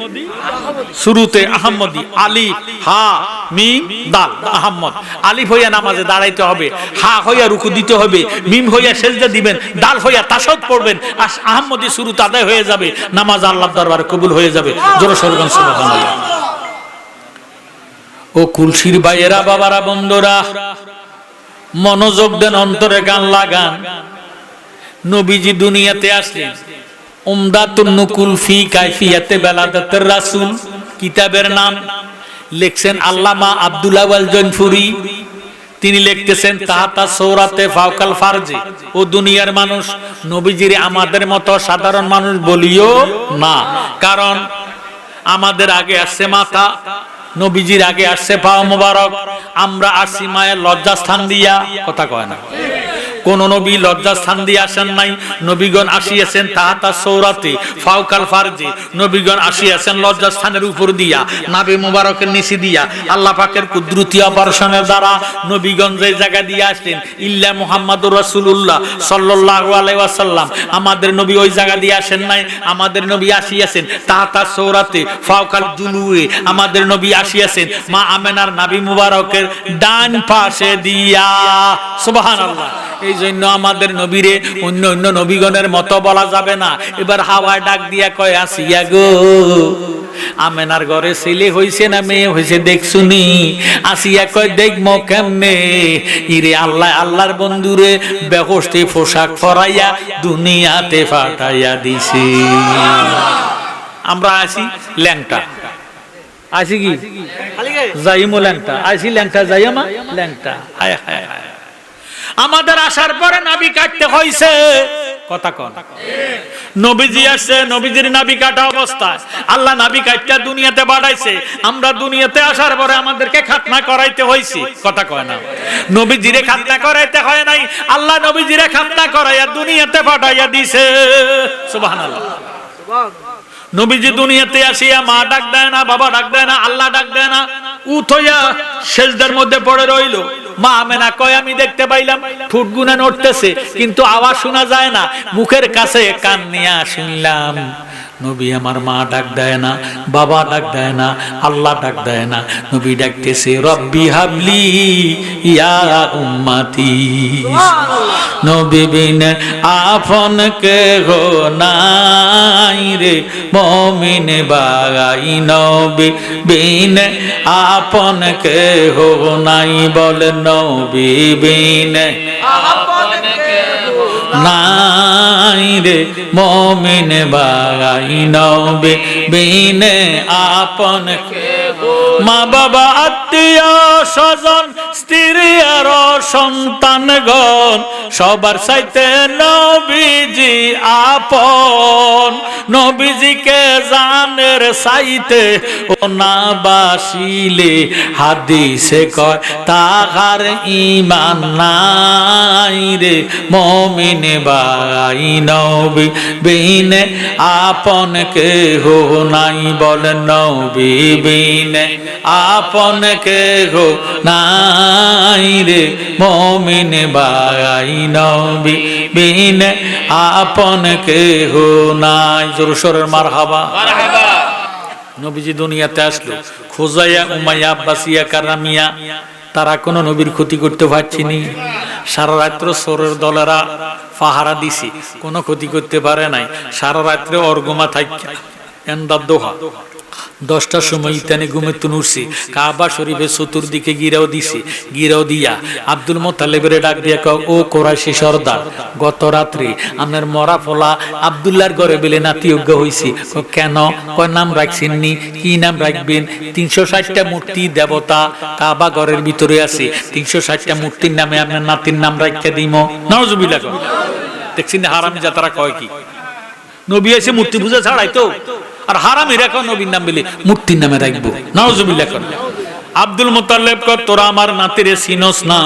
শুরুতে আহমদি, আলিফ হা মিম দাল, আহমদ। আলিফ হইয়া নামাজে দাঁড়াইতে হবে, হা হইয়া রুকু দিতে হবে, মিম হইয়া সেজদা দিবেন, দাল হইয়া তাশাহুদ পড়বেন, আর আহমদি শুরুত আদায় হয়ে যাবে, নামাজ আল্লাহর দরবারে কবুল হয়ে যাবে। জোরে সরগান সুবহানাল্লাহ। ও কুলসির ভাইয়েরা, বাবারা, বন্ধুরা, মনোযোগ দেন, অন্তরে গান লাগান। নবীজি দুনিয়াতে আসলেন, উমদাতুন নুকুল ফি কাইফিয়াতে বেলাদাতের রাসূল কিতাবের নাম লিখছেন আল্লামা আব্দুল আওয়াল জৈনপুরি। তিনি লিখতেছেন তাহাতা সৌরাতে ফাওকাল ফারজি। ও দুনিয়ার মানুষ, নবীজির আমাদের মতো সাধারণ মানুষ বলিও না, কারণ আমাদের আগে আসছে মাথা, নবীজির আগে আসছে পা মোবারক, আমরা আসছি মায়ের লজ্জাস্থান দিয়া, কথা কয় না। কোন নবী লজ্জাস্থান দিয়ে আসেন নাই। নবীগণ আসিয়াছেন তাহাতা সৌরাতে ফাউকাল ফারজে, নবীগণ আসিয়াছেন লজ্জাস্থানের উপর দিয়া, নাভি মুবারকের নিচে দিয়া। আল্লাহ পাকের কুদরতি অপারেশনের দ্বারা নবীগণ যে জায়গা দিয়ে আসলেন, ইল্লা মুহাম্মাদুর রাসূলুল্লাহ সাল্লাল্লাহু আলাইহি ওয়াসাল্লাম, আমাদের নবী ওই জায়গা দিয়ে আসেন নাই। আমাদের নবী আসিয়াছেন তাহাতা সৌরাতে ফাউকাল জুলুয়ে, আমাদের নবী আসিয়াছেন মা আমেনার নাভি মুবারকের ডান পাশে দিয়া। সুবহানাল্লাহ। এই জন্য আমাদের নবীরে অন্য অন্য নবীগণের মতো বলা যাবে না। এবার হাওয়ায় ডাক দিয়া কয়, আসিয়া গো, আমেনার ঘরে ছেলে হইছে না মেয়ে হইছে দেখছুনি? আসিয়া কয়, দেখমো কেমনে? ইরে আল্লাহ, আল্লাহর বন্ধুরে বেহস্তে পোশাক পরাইয়া দুনিয়াতে পাঠাইয়া দিছে। আমরা আছি ল্যাংটা, আছি কি যাইমো ল্যাংটা, আছি ল্যাংটা যাইমা ল্যাংটা। হায় হায় হায়, আমাদের আসার পরে নাভি কাটতে হইছে। কথা কন, নবীজি আসছে, নবীজির নাভি কাটা অবস্থায় আল্লাহ নাভি কাটটা দুনিয়াতে পাঠাইছে। আমরা দুনিয়াতে আসার পরে আমাদেরকে খাতনা করাইতে হইছে। কথা কয় না, নবীজিরে খাতনা করাইতে হয় নাই, আল্লাহ নবীজিরে খাতনা করাইয়া দুনিয়াতে পাঠাইয়া দিছে। সুবহানাল্লাহ। নবীজি দুনিয়াতে আসিয়া মা ডাক দেয় না, বাবা ডাক দেয় না, আল্লাহ ডাক দেয় না, উঠইয়া সেজদার মধ্যে পড়ে রইল। মা আমেনা কয়, আমি দেখতে পাইলাম ঠোঁটগুনা নড়তেছে কিন্তু আওয়াজ শোনা যায় না। মুখের কাছে কান নিয়া শুনলাম নবী আমার মা ডাক দেয় না, বাবা ডাক দেয় না, আল্লাহ ডাক দেয় না, নবী ডাকতেছে রব্বি হাবলি ইয়া উম্মতি। নবী বিন আপন কে গো নাই রে মুমিন বাগাই, নবী বিন আপন কে গো নাই, বল নবী বিন আপন কে নাই রে মুমিন বাগাই, নবী বিন আপন কে। মা বাবা আত্মীয় স্বজন স্ত্রী আর সন্তানগণ সবার চাইতে নবীজি আপন। নবীজিকে জানের চাইতে ও না বাসিলে হাদিসে কয় তাহার ঈমান নাই রে মুমিন বাই, নবী বিন আপন কেহ নাই, বল নবী বিন আপন কেহ নাই রে মুমিন বাই, নবী বিন আপন কেহ নাই। জোরসোরের মারহাবা। নবীজি দুনিয়াতে আসলো, খোজাইয়া উমাইয়া আব্বাসিয়া কারামিয়া, তারা কোনো নবীর ক্ষতি করতে পারছিনি। সারা রাত্র সোরের দলেরা পাহারা দিছি, কোনো ক্ষতি করতে পারে নাই। সারা রাত্রে অর্গমা থাইকা এন্দার দোহা 10টার সময় ইতানে ঘুমে তুনুরছি, কাবা শরীফের চতুর্দিকে গিরাও দিছি। গিরাও দিয়া আব্দুল মোত্তালেবের ডাক দিয়া কয়, ও কোরাইশি সর্দার, গত রাত্রি আপনার মরা ফলা আব্দুল্লাহর ঘরে বেলে নাতিযজ্ঞ হইছি। কেন? কয় নাম রাখছেননি। কি নাম রাখবেন? 360টা মূর্তি দেবতা কাবা ঘরের ভিতরে আছে, 360টা মূর্তির নামে আপনার নাতির নাম রাখতে দিম। নাউজুবিল্লাহ। দেখছেন হারামি যাতারা কয় কি, নবী এসে মূর্তি পূজা ছাড়াই তো, আর হারামিরা কোন নবীর নাম বলে মূর্তির নামে রাখবো। নাউজুবিল্লাহ। আব্দুল মুত্তালিব কয়, তোরা আমার নাতিরে চিনস না,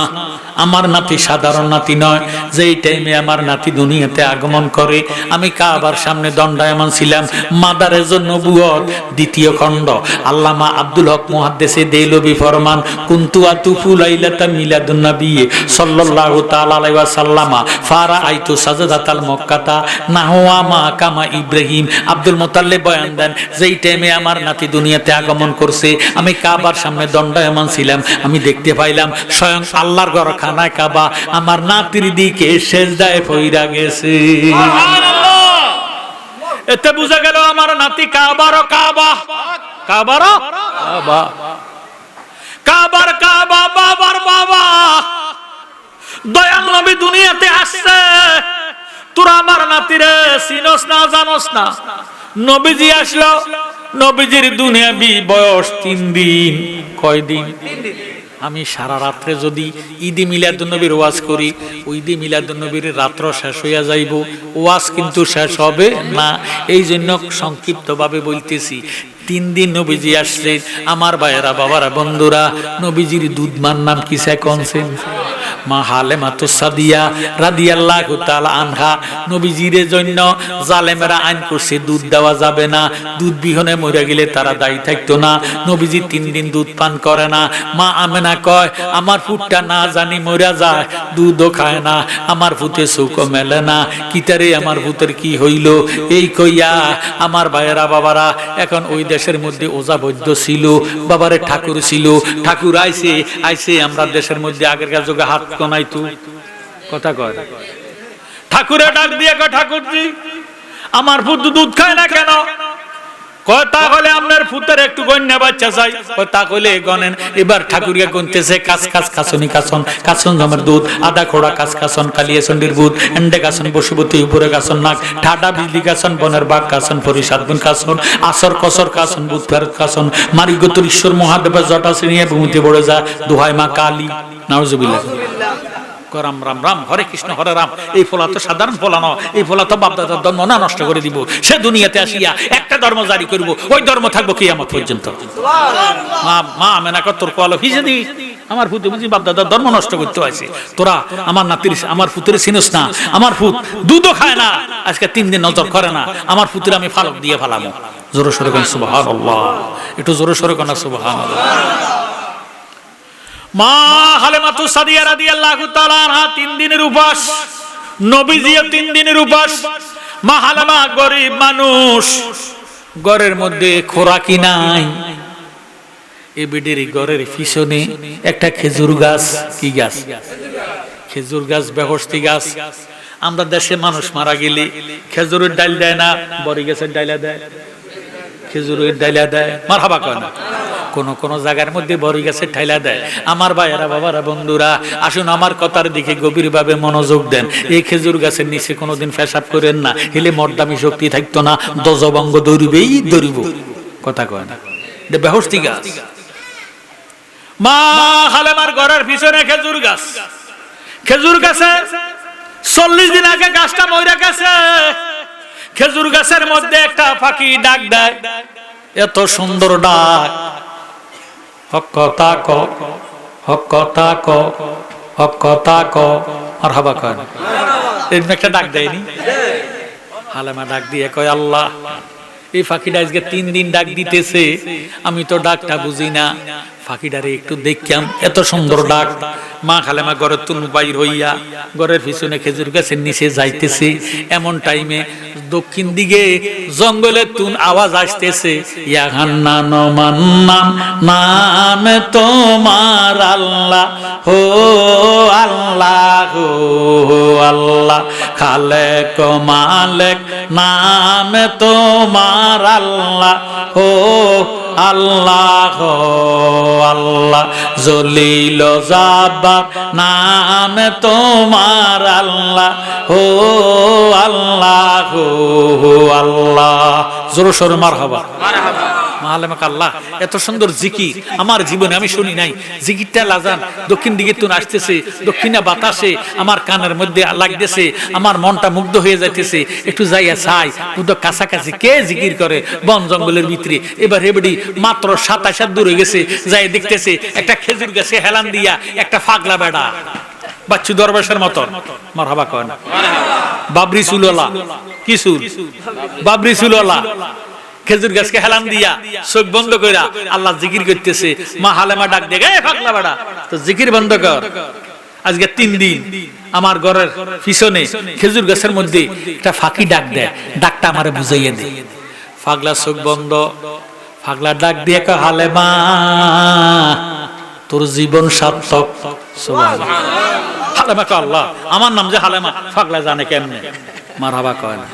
আমার নাতি সাধারণ নাতি নয়। যেই টাইমে আমার নাতি দুনিয়াতে আগমন করে আমি কাবার সামনে দণ্ডায়মান ছিলাম। মাদারেজুন নবুয়ত 2য় খণ্ড, আল্লামা আব্দুল হক মুহাদ্দিসে দেলবি ফরমান, কুনতু আতুফু লাইলাতা মিলাদুন নবী সাল্লাল্লাহু তাআলা আলাইহি ওয়াসাল্লাম ফারাআইতু সাজদাতাল মক্কাতা নাহওয়া মা কামা ইব্রাহিম। আব্দুল মুত্তালিব বয়ান দেন, যেই টাইমে আমার নাতি দুনিয়াতে আগমন করছে আমি কাবার সামনে দণ্ডায়মান ছিলাম। আমি দেখতে পাইলাম স্বয়ং আল্লাহর ঘর খানায় কাবা আমার নাতির দিকে সেজদায় পইরা গেছে। এতে বুঝা গেল আমার নাতি কাবারও কাবা, কাবারও কাবা, কাবার কাবা, বাবার বাবা। দয়াল নবী দুনিয়াতে আসছে, তোরা আমার নাতিরে চিনস না, জানস না। নবীজি আসলো, নবীজির দুনিয়াবি বয়স 3 দিন। কয় দিন? আমি সারা রাত্রে যদি ঈদে মিলাদুন্নবীর ওয়াজ করি, ওই ঈদে মিলাদুন্নবীর রাত্র শেষ হইয়া যাইব, ওয়াজ কিন্তু শেষ হবে না। এই জন্য সংক্ষিপ্তভাবে বলতেছি, 3 দিন নবীজি আসছে। আমার ভাইয়েরা, বাবারা, বন্ধুরা, নবীজির দুধমান নাম কিসে কনছেন? মা হালেমাতুস সাদিয়া রাদিয়াল্লাহু তাআলা আনহা নবীজির জন্য জালেমেরা আইন করছে দুধ দেওয়া যাবে না, দুধ বিহনে মরে গেলে তারা দায়ী থাকতো না। নবীজি 3 দিন দুধ পান করে না। মা আমেনা কয় আমার ফুটটা না জানি মরে যায়, দুধও খায় না, আমার ফুটে চোখও মেলে না, কিতারে আমার ফুটের কি হইল। এই কইয়া আমার ভাইয়েরা বাবারা, এখন ওই দেশের মধ্যে ওজা বৈদ্য ছিল, বাবারে ঠাকুর ছিল, ঠাকুর আইছে আমরা দেশের মধ্যে আগেরকার যুগে হাত কোনাইতো কথা কয়, ঠাকুরে ডাক দিয়ে কয় ঠাকুরজি আমার ফুট দুধ খায় না কেন? কয় তাহলে আপনার ফুটের একটু গন্যা বাচ্চা চাই। কয় তা কইলে গনেন। এবার ঠাকুরিয়া গুনতেছে কাছ কাছ কাছনি কাছন কাছন জমের দুধ, আদা খোড়া কাছ কাছন কালিয়া চন্ডির বুধ, এন্ডে কাছন বসুবতী উপরে কাছন নাক, ঠাডা বিজলি কাছন বনের বাঘ কাছন ফরিসাদ গুন কাছন আসর কসর কাছন বুধ ফেরত কাছন মারিগতুর ঈশ্বর মহাদেবের জটা ছিনিয়ে ভূমিতে পড়ে যা দোহাই মা কালী নাউজুবিল্লাহ। রাম রাম রাম হরে কৃষ্ণ হরে রাম। এই ফলা তো সাধারণ ফলা নয়, এই ফলা তো বাপদাদার ধর্ম না নষ্ট করে দিব। সে দুনিয়াতে আসিয়া একটা ধর্ম জারি করব, ওই ধর্ম থাকবো কিয়ামত পর্যন্ত। মা আমেনা কয় তোর কোয়ালো ভিজে দি, আমার ফুতে বুঝি বাপদাদার ধর্ম নষ্ট করতে হয়েছে। তোরা আমার নাতির আমার ফুতের চিনস না, আমার ফুত দুধও খায় না, আজকে 3 দিন নজর করে না, আমার ফুতের আমি ফালক দিয়ে ফালামো। জোরে সরে কোন সুবহানাল্লাহ, একটু জোরে সরে কোন সুবহানাল্লাহ। মা হালেমাতুস সাদিয়া রাদিয়াল্লাহু তাআলা আনহা 3 দিনের উপাস, নবীজিও 3 দিনের উপাস। মা হালেমা গরিব মানুষ, ঘরের মধ্যে খোরাকি নাই। এই বেডের ঘরের পিছনে একটা খেজুর গাছ, কি গাছ? খেজুর গাছ, বেহস্তি গাছ। আমরা দেশে মানুষ মারা গেলে খেজুরের ডাল দেয় না, বড়ি গাছের ডাইলা দেয়, খেজুরের ডাইলা দেয়, মারহাবা কয় না। কোন জায়গার মধ্যে বড়ি গাছের ঠাইলা দেয়। আমার ভাইয়েরা বাবারা বন্ধুরা আসুন আমার কথার দিকে গভীরভাবে মনোযোগ দেন। এই খেজুর গাছের নিচে কোনোদিন পেশাব করেন না, হেলে মর্দামি শক্তি থাকতো না, দজবঙ্গ দৌড়বেই দৌড়ব, কথা কয় না। বেহস্তি গাছ। মা হালেমার ঘরের পিছনে খেজুর গাছ, খেজুর গাছে 40 দিন আগে গাছটা মরে গেছে। খেজুর গাছের মধ্যে একটা পাখি ডাক দেয়, এত সুন্দর ডাক, হক কথা ক, হক কথা ক, হক কথা ক, মারহাবা কয় না। এরকম একটা ডাক দেয়নি? হালেমা ডাক দিয়ে কয় আল্লাহ, এই পাখিটা আজকে 3 দিন ডাক দিতেছে, আমি তো ডাকটা বুঝি না, পাখিটারে একটু দেখলাম, এত সুন্দর ডাক। মা হালেমা ঘরের তুন বাইর হইয়া ঘরের পিছনে খেজুর গাছের নিচে যাইতেছে। এমন টাইমে দক্ষিণ দিকে জঙ্গলের তুন আওয়াজ আসতেছে, ইয়া হান্নান মান্নান নামে তোমার আল্লাহ, হো আল্লাহ, হো আল্লাহ, খালেক মালেক নামে তোমার আল্লাহ, হো আল্লাহ, আল্লাহ, জলিল জাবাব নামে তোমার আল্লাহ, হো আল্লাহ, হো আল্লাহ। জোরে সোরে মারহাবা। আল্লাহ, এত সুন্দর জিকির আমার জীবনে আমি শুনি নাই। জিকিরটা লাজান দক্ষিণ দিকে তুন আসতেছে, দক্ষিণা বাতাসে আমার কানের মধ্যে লাগতেছে, আমার মনটা মুগ্ধ হয়ে যাইতেছে। একটু যাইয়া চাই পুরো কাছাকাছি কে জিকির করে বন জঙ্গলের ভিতরে। এবার এবারে মাত্র 27 হাত দূরে গেছে, যাই দেখতেছে একটা খেজুর গাছে হেলান দিয়া একটা ফাগলা বেড়া, বাচ্চু দরবেশের মতন, মারহাবা কয় না, বাবরি চুলওয়ালা, কি চুল, বাবরি চুলওয়ালা, খেজুর গাছকে হেলান দিয়া চোখ বন্ধ কইরা আল্লাহ জিকির করতেছে। মা হালেমা ডাক দিয়ে এ পাগলা বেড়া, তো জিকির বন্ধ কর। আজকে 3 দিন আমার ঘরের পিছনে খেজুর গাছের মধ্যে একটা ফাঁকি ডাক দেয়, ডাকটা আমারে বুঝাইয়া দে। পাগলা চোখ বন্ধ, পাগলা ডাক দিয়ে কয় হালেমা তোর জীবন সার্থক। সুবহানাল্লাহ। হালেমা কয় আল্লাহ আমার নাম যে হালেমা, পাগলা জানে কেমনে, মারহাবা কয় না।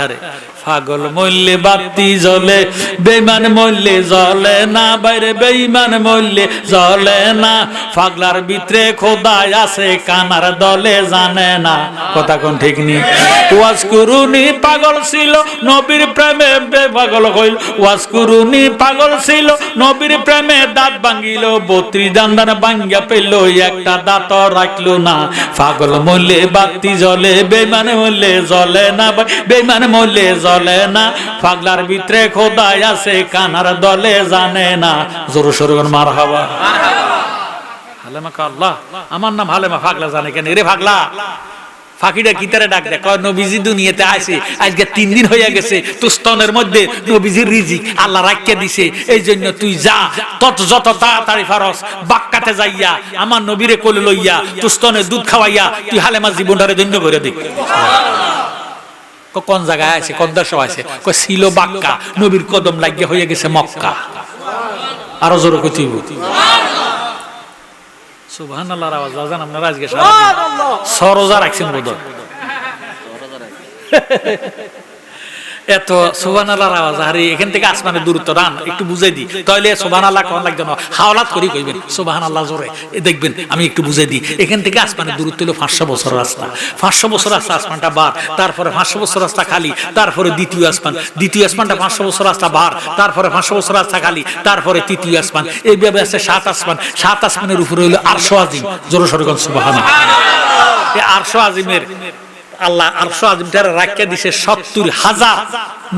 আরে পাগল মরলে বাতি জ্বলে, বেঈমান মরলে জ্বলে না, বাইরে বেঈমান মরলে জ্বলে না, পাগলার ভিতরে খোদাই আছে কানার দলে জানে না, কথা কোন ঠিক নি। ওয়াজ করুনি পাগল ছিল নবীর প্রেমে পাগল হইল, ওয়াজ করুনি পাগল ছিল নবীর প্রেমে দাঁত ভাঙিল, 32 দান্দান ভাঙ্গা পেল একটা দাঁত রাখলো না। পাগল মরলে বাতি জ্বলে, বেঈমান মরলে জ্বলে না, বেঈমান মরলে জ্বলে না, পাগলার ভিতরে খোদাই আছে কানার দলে জানে না। জোরে সোরে মারহাবা। হালেমা কা আল্লাহ, আমার নাম হালেমা, পাগলা জানে কেন রে পাগলা? ফাঁকিটা কিতারে ডাক দেয়, কয় নবীজি দুনিয়াতে আসে আজকে 3 দিন হয়ে গেছে, তুই স্তনের মধ্যে নবীজির রিজিক আল্লাহ রাখিয়ে দিছে, এই জন্য তুই যা যত তাড়াতাড়ি পারস বাক্কাতে যাইয়া আমার নবীরে কোলে লইয়া তুই স্তনে দুধ খাওয়াইয়া তুই হালেমা জীবনটারে ধন্য করে দে। কোন জায়গায় আছে, কোন দেশে আছে? কয় ছিল বাক্কা, নবীর কদম লাগিয়ে হয়ে গেছে মক্কা। আরো জোরে কইব সুবহানাল্লাহর আওয়াজ আজান আপনারা আজকে সুবহানাল্লাহ সরোজা রাখছেন বোধহয়। এত সুবহানাল্লাহর আওয়াজ, আরে এখান থেকে আসমানের দূরত্ব রান একটু বুঝাই দিই, তাহলে সুবহানাল্লাহ কোন লাগবে না, হাওলাত করি কইবেন সুবহানাল্লাহ জোরে। দেখবেন আমি একটু বুঝাই দিই, এখান থেকে আসমানের দূরত্ব হলো 500 বছর রাস্তা। 500 বছর রাস্তা, আসমানটা বার, তারপরে 500 বছর রাস্তা খালি, তারপরে দ্বিতীয় আসমান, দ্বিতীয় আসমানটা 500 বছর রাস্তা বার, তারপরে 500 বছর রাস্তা খালি, তারপরে তৃতীয় আসমান, এইভাবে আছে 7 আসমান। 7 আসমানের উপরে হলো আরশ আজিম, জোরে সরে কোন সুবহানাল্লাহ। এই আরশ আজিমের আল্লাহ আরশ আজিমটারে রাখিয়া দিছে 70,000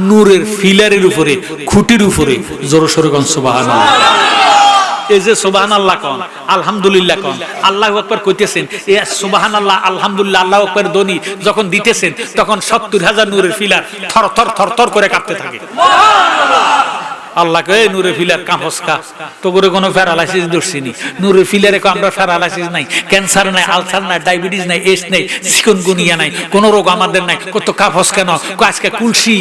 নূরের ফিলারের উপরে, খুঁটির উপরে, জোরে সরে কোন সুবহানাল্লাহ। এই যে সুবহানাল্লাহ কোন, আলহামদুলিল্লাহ কোন, আল্লাহু আকবার কইতেছেন, এই সুবহানাল্লাহ আলহামদুলিল্লাহ আল্লাহু আকবার ধ্বনি যখন দিতেছেন তখন 70,000 নূরের ফিলার থর থর থর থর করে কাঁপতে থাকে। আল্লাহকে নূরে ফিলার কাঁপসকা, তো করে কোনো প্যারালাইসিস ধরছিনি, নূরে ফিলারে আমরা প্যারালাইসিস নাই, ক্যান্সার নাই, আলসার নাই, ডায়াবেটিস নাই, এস নাই, চিকনগুনিয়া নাই, কোন রোগ আমাদের নাই, কত কাঁপস কেন? আজকে কুলসি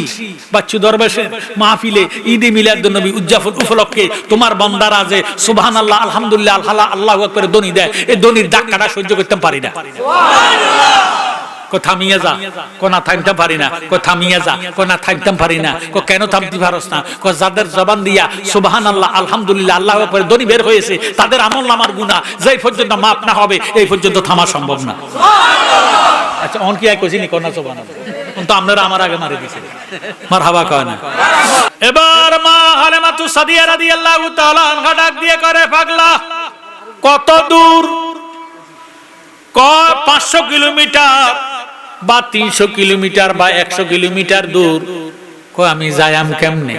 বাচ্চু দরবেশে মাহফিলে ঈদে মিলাদুন নবী উদযাপন উপলক্ষে তোমার বান্দারা যে সুবহানাল্লাহ আলহামদুলিল্লাহ আল্লাহু আকবার ধ্বনি দেয়, এই ধ্বনির ধাক্কাটা সহ্য করতে পারি না। থামিয়ে যা, কোনা থামতে পারি না, থামিয়ে যা, কোনা থামতে পারি না, কেন থামতে পারস না? যাদের জবান দিয়া সুবহানাল্লাহ আলহামদুলিল্লাহ আল্লাহু আকবার ধ্বনি বের হয়েছে তাদের আমল নামার গুনাহ যেই পর্যন্ত মাপ না হবে এই পর্যন্ত থামা সম্ভব না। আচ্ছা অন কি আই কইছিনি কোনা সুবহানাল্লাহ, তো আপনারা আমার আগে মারি দিয়েছেন, মারহাবা কয় না। এবার মা হালিমাতু সাদিয়া রাদিয়াল্লাহু তাআলা আনহা ডাক দিয়ে করে, পাগলা কত দূর? কয় 500 কিলোমিটার বা 300 কিলোমিটার বা 100 কিলোমিটার দূর। কয় আমি যাইম কেমনে?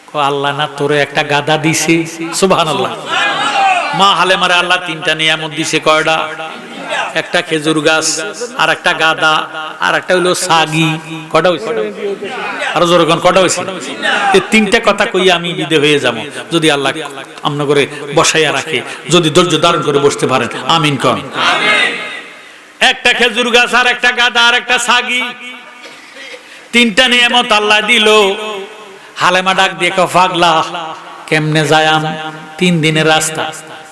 কয় আল্লাহ না তোরে একটা গাদা দিছে। সুবহানাল্লাহ। মা হালেমারে আল্লাহ 3টা নিয়ামত দিছে। কয়টা? একটা খেজুর গাছ, আর একটা গাদা, আর একটা হইলো সাগি। কয়টা হইছে? আর জোরে কোন কয়টা হইছে? এই 3টা কথা কইয়া আমি বিদে হয়ে যাব, যদি আল্লাহ আমন করে বসাইয়া রাখে, যদি ধৈর্য ধারণ করে বসতে পারেন। আমিন কোন। আমিন। একটা খেজুর গাছ, আর একটা গাদা, আর একটা সাগি, 3টা নিয়ামত আল্লাহ দিল। হালেমা ডাক দিয়ে কয়, পাগলা কেমনে যায়াম? 3 দিনের রাস্তা।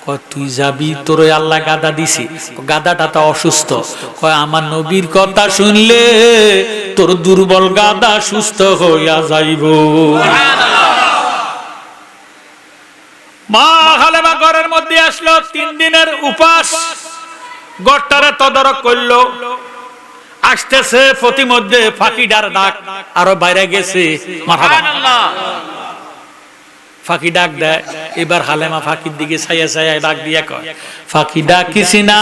কয় তুই যাবি, তোর আল্লাহ গাদা দিছি। গাদাটা তো অসুস্থ। কয় আমার নবীর কথা শুনলে তোর দুর্বল গাদা সুস্থ হইয়া যাইব। মা হালেমা ঘরের মধ্যে আসলো, 3 দিনের উপাস, গড়টারে তদারক করলো। আসতেছে প্রতিমধ্যে ফাঁকিডার ডাক আরো বাইরে গেছে। মারহাবা। ফাঁকি ডাক দেয়। এবার হালেমা ফাঁকির দিকে ছায়া ছায়া ডাক দিয়া কয়, ফাঁকি ডাকিস না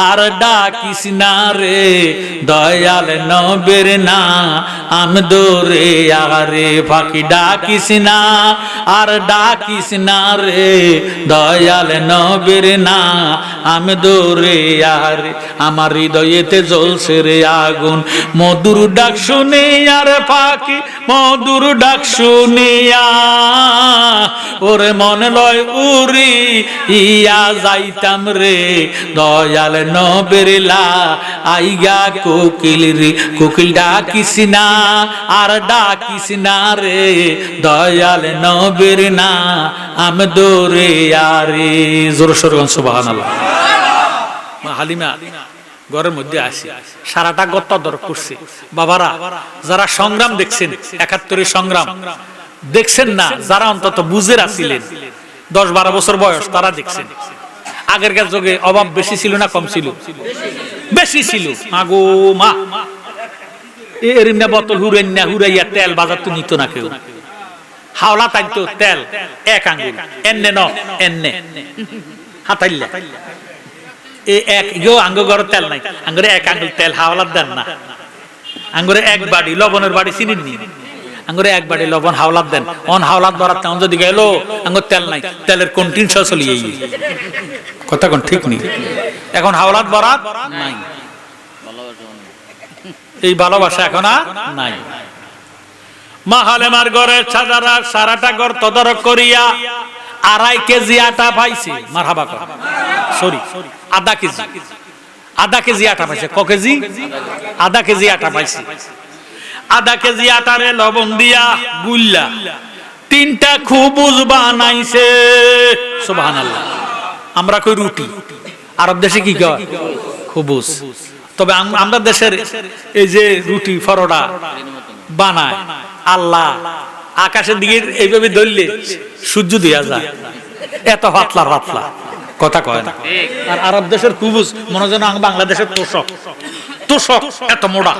আর ডাকিস না রে, দয়াল নবীর না আমদরে আরে। ফাঁকি ডাকিস না আর ডাকিস না রে, দয়াল নবীর না আমদরে আরে। আমার হৃদয়েতে জ্বলছে রে আগুন, মধুর ডাক শুনে আর ফাঁকি মধুর ডাক শুনিয়া ওরে মন লয় উরি ইয়া যাইতাম রে, দয়াল নবীর লা আইগা কোকিল রে। কোকিল ডাকিস না আর ডাকিস না রে, দয়াল নবীর না আমদরে আরে। জোরে সোরে সুবহানাল্লাহ। মা হালিমা ঘরের মধ্যে আসি, সারাটা গত্তা দর করছে। বাবারা যারা সংগ্রাম দেখছেন, 71 সংগ্রাম দেখছেন না, যারা অন্তত বুঝের আসিলেন 10-12 বছর বয়স, তারা দেখছেন। আগেরকার যুগে অভাব বেশি ছিল না কম ছিল? বেশি ছিল। মাগো মা, এরিনা বোতল হুরাইয়া তেল বাজার তো নিত না কেউ। হাওলা তাইতো তেল 1 আঙ্গুল, এন্নে ন এন্নে হাতাইল্লা, এই এক গো আঙ্গ ঘর তেল নাই, আঙ্গুরে 1 আঙ্গুল তেল হাওলার দেন না। আঙ্গুরে 1 বাড়ি লবণের বাড়ি চিনি নি, আঙ্গুরে এক বাড়ি লবণ হাওলাত দেন, অন হাওলাত ভরাত তেমন যদি গেল আঙ্গুর তেল নাই, তেলের কন্টিনিউ চলিয়ে কথা কোন ঠিক নেই। এখন হাওলাত ভরাত নাই, এই ভালোবাসা এখন আর নাই। মা হালেমার ঘরের ছাদারা সারাটা ঘর তদারক করিয়া 2.5 কেজি আটা পাইছে। মারহাবা কর, সরি আধা কেজি আটা পাইছে। ক কেজি? আধা কেজি আটা পাইছে। আধা কেজি আটারে লবণ দিয়া গুল্লা 3টা খুবুজ বানাইছে। সুবহানাল্লাহ। আমরা কই রুটি, আরব দেশে কি কয়? খুবুজ। তবে আমরা দেশের এই যে রুটি পরোটা বানায়, আল্লাহ আকাশের দিকে এইভাবে ধরলে সূর্য দিয়া যায়, এত পাতলা পাতলা, কথা কয় না। আর আরব দেশের খুবুজ মনে যেন বাংলাদেশের তোষক, তোষক এত মোটা।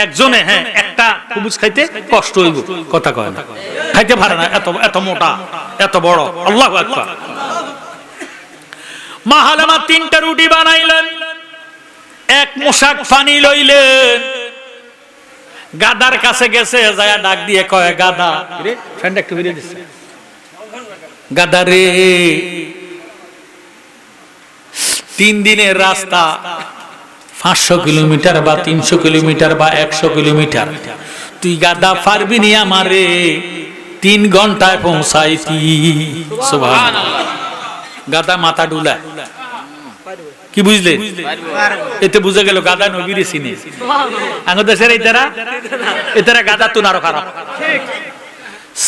একজনে হ্যাঁ একটা খুবুজ খাইতে কষ্ট হইব, কথা কয় না, খাইতে পারে না, এত এত মোটা এত বড়। আল্লাহু আকবার। মা হালেমা 3টা রুটি বানাইলেন, 1 মোশাক পানি লইলেন, গাদার কাছে গেছে, যায় ডাক দিয়ে কয়, গাদা রে, ফ্যানটা একটু ভিড়ে দিচ্ছে, গাদা রে 3 দিনের রাস্তা 500 কিলোমিটার বা 300 কিলোমিটার বা 100 কিলোমিটার, তুই গাদা পারবি নি আমারে 3 ঘন্টায় পৌঁছাইতি। সুবহানাল্লাহ। গাদা মাথা ডুলা, কি বুঝলেন? এতে বুঝে গেল গাদা নবীর চিনে। আমাদের দেশের এতারা গাদা তুন আরো খারাপ।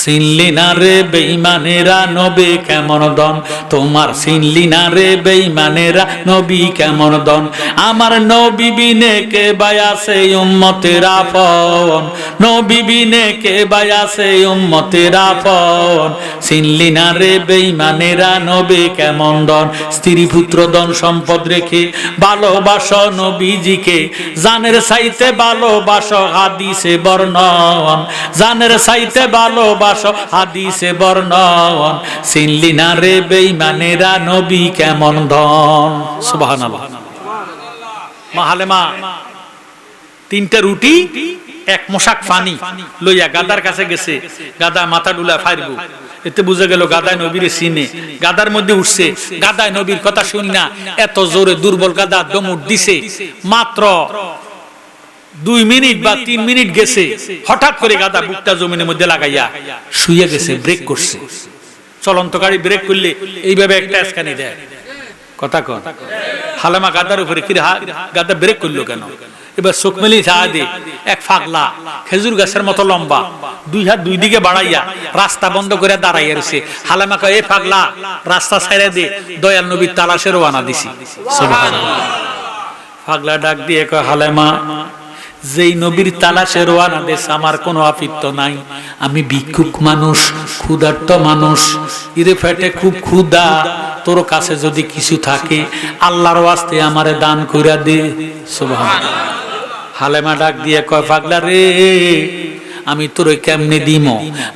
চিনলি না রে বেঈমানেরা নবী কেমন দন, তোমার চিনলি না রে বেঈমানেরা নবী কেমন দন, আমার নবী বিনে কে বায়াসে উম্মতের আপন, নবী বিনে কে বায়াসে উম্মতের আপন, চিনলি না রে বেঈমানেরা নবী কেমন দন, স্ত্রী পুত্র ধন সম্পদ রেখে ভালোবাসো নবীজিকে, জানের চাইতে ভালোবাসো হাদিসে বর্ণন, জানের চাইতে ভালো হাদিসে বর্ণন, চিনলি না রে বেঈমানেরা নবী কেমন ধন। সুবহানাল্লাহ। মা হালেমা 3টা রুটি 1 মোশাক পানি লইয়া গাদার কাছে গেছে, গাদা মাথা ডুলা ফাইরবো। এতে বুঝে গেল গাদায় নবীর চিনে, গাদার মধ্যে উঠছে, গাদায় নবীর কথা শুনি না, এত জোরে দুর্বল গাদা দমুট দিছে। মাত্র 2 মিনিট বা 3 মিনিট গেছে, হঠাৎ করে গাদা বুকটা জমিনের মধ্যে লাগাইয়া শুয়ে গেছে, ব্রেক করছে। চলন্ত গাড়ি ব্রেক করলে এইভাবে একটা আজকানি দেয়, কথা কন। হালেমা গাদার উপরে কি গাদা ব্রেক করলো কেন? এবার চোখ মেলি ছায়া দে, এক পাগলা খেজুর গাছের মতো লম্বা, 2 হাত 2 দিকে বাড়াইয়া রাস্তা বন্ধ করে দাঁড়াইয়া রয়েছে। হালেমা কয়, এ পাগলা রাস্তা ছেড়ে দে, দয়াল নবীর তালাশে রওনা দিছি। সুবহানাল্লাহ। পাগলা ডাক দিয়ে কয়, হালেমা যেই নবীর তালাশে রওনা দেশ আমার কোনো আপিত্ত নাই, আমি ভিক্ষুক মানুষ, ক্ষুধার্ত মানুষ, ইরে পেটে খুব ক্ষুধা, তোর কাছে যদি কিছু থাকে আল্লাহর ওয়াস্তে আমারে দান কইরা দে। সুবহানাল্লাহ। হালেমা ডাক দিয়ে কয়, পাগলা রে আমি তোরে কেমনে দিম,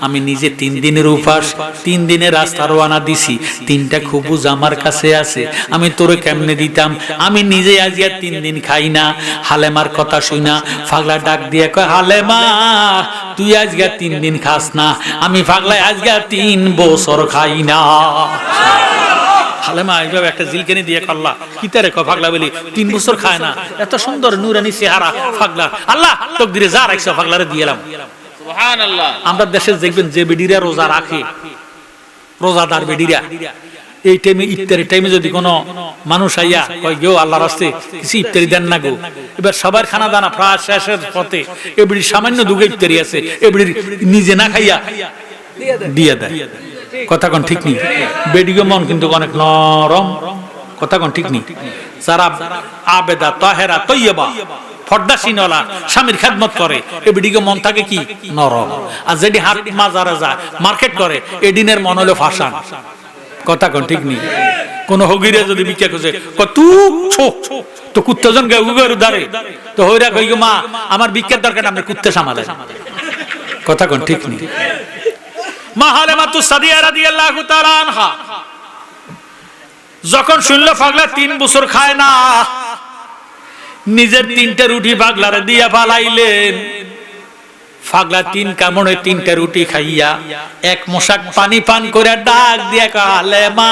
আমি নিজে 3 দিনের উপাস, 3 দিনের রাস্তা রওনা দিছি, 3টা খুবুজ আমার কাছে আছে, আমি তোরে কেমনে দিতাম, আমি নিজে আজকে 3 দিন খাই না। হালেমার কথা শুনা পাগলা ডাক দিয়ে কয়, হালেমা তুই আজকে 3 দিন খাস না, আমি পাগলা আজকে 3 বছর খাই না। হালেমা এইভাবে একটা জিলকেনি দিয়ে করলা, কিতারে কয় পাগলা বলি 3 বছর খায় না, এত সুন্দর নুরানি চেহারা পাগলা, আল্লাহ তকদিরে যা রাখছে পাগলারে দিয়েলাম। সুবহানাল্লাহ। আমরা দেশে দেখবেন যে বেডিরা রোজা রাখে, রোজাদার বেডিরা, এই টাইমে ইফতারের টাইমে যদি কোনো মানুষ আইয়া কয় গো আল্লাহর রাস্তে কিছু ইফতারি দেন না গো, এবার সবার খানা দানা প্রায় শেষের পথে এবিড়ি সামান্য দুগে ইফতারি আছে, এবিড়ি নিজে না খাইয়া দিয়ে দেয়। কথা কোন ঠিক নেই? বেডিগো মন কিন্তু অনেক নরম, কথা কোন ঠিক নেই? যারা আবেদা তাহেরা তৈয়বা ফর্দাসীনওয়ালা স্বামীর খেদমত করে, এবিডিকে মন থাকে কি নরম। আর যেটি হাট মাজারে যায় মার্কেট করে, এডিনের মন হলো ফাঁসান। কথা কোন ঠিক নেই? কোন হগিরে যদি ভিক্ষা খুঁজে তো কুত্তজন গেউ দাঁড়ে তো হইরা কই মা আমার ভিক্ষার দরকার, আমরা কুত্তে সামালে। কথা কোন ঠিক নেই? মা হালেমাতুস সাদিয়া রাদিয়াল্লাহু তাআলা আনহা যখন শুনলো পাগলা 3 বছর খায় না, নিজের 3টা রুটি পাগলারে দিয়া পালাইলেন। পাগলা 3 কামড়ে 3টা রুটি খাইয়া এক মশাক পানি পান করে ডাক দিয়া কালেমা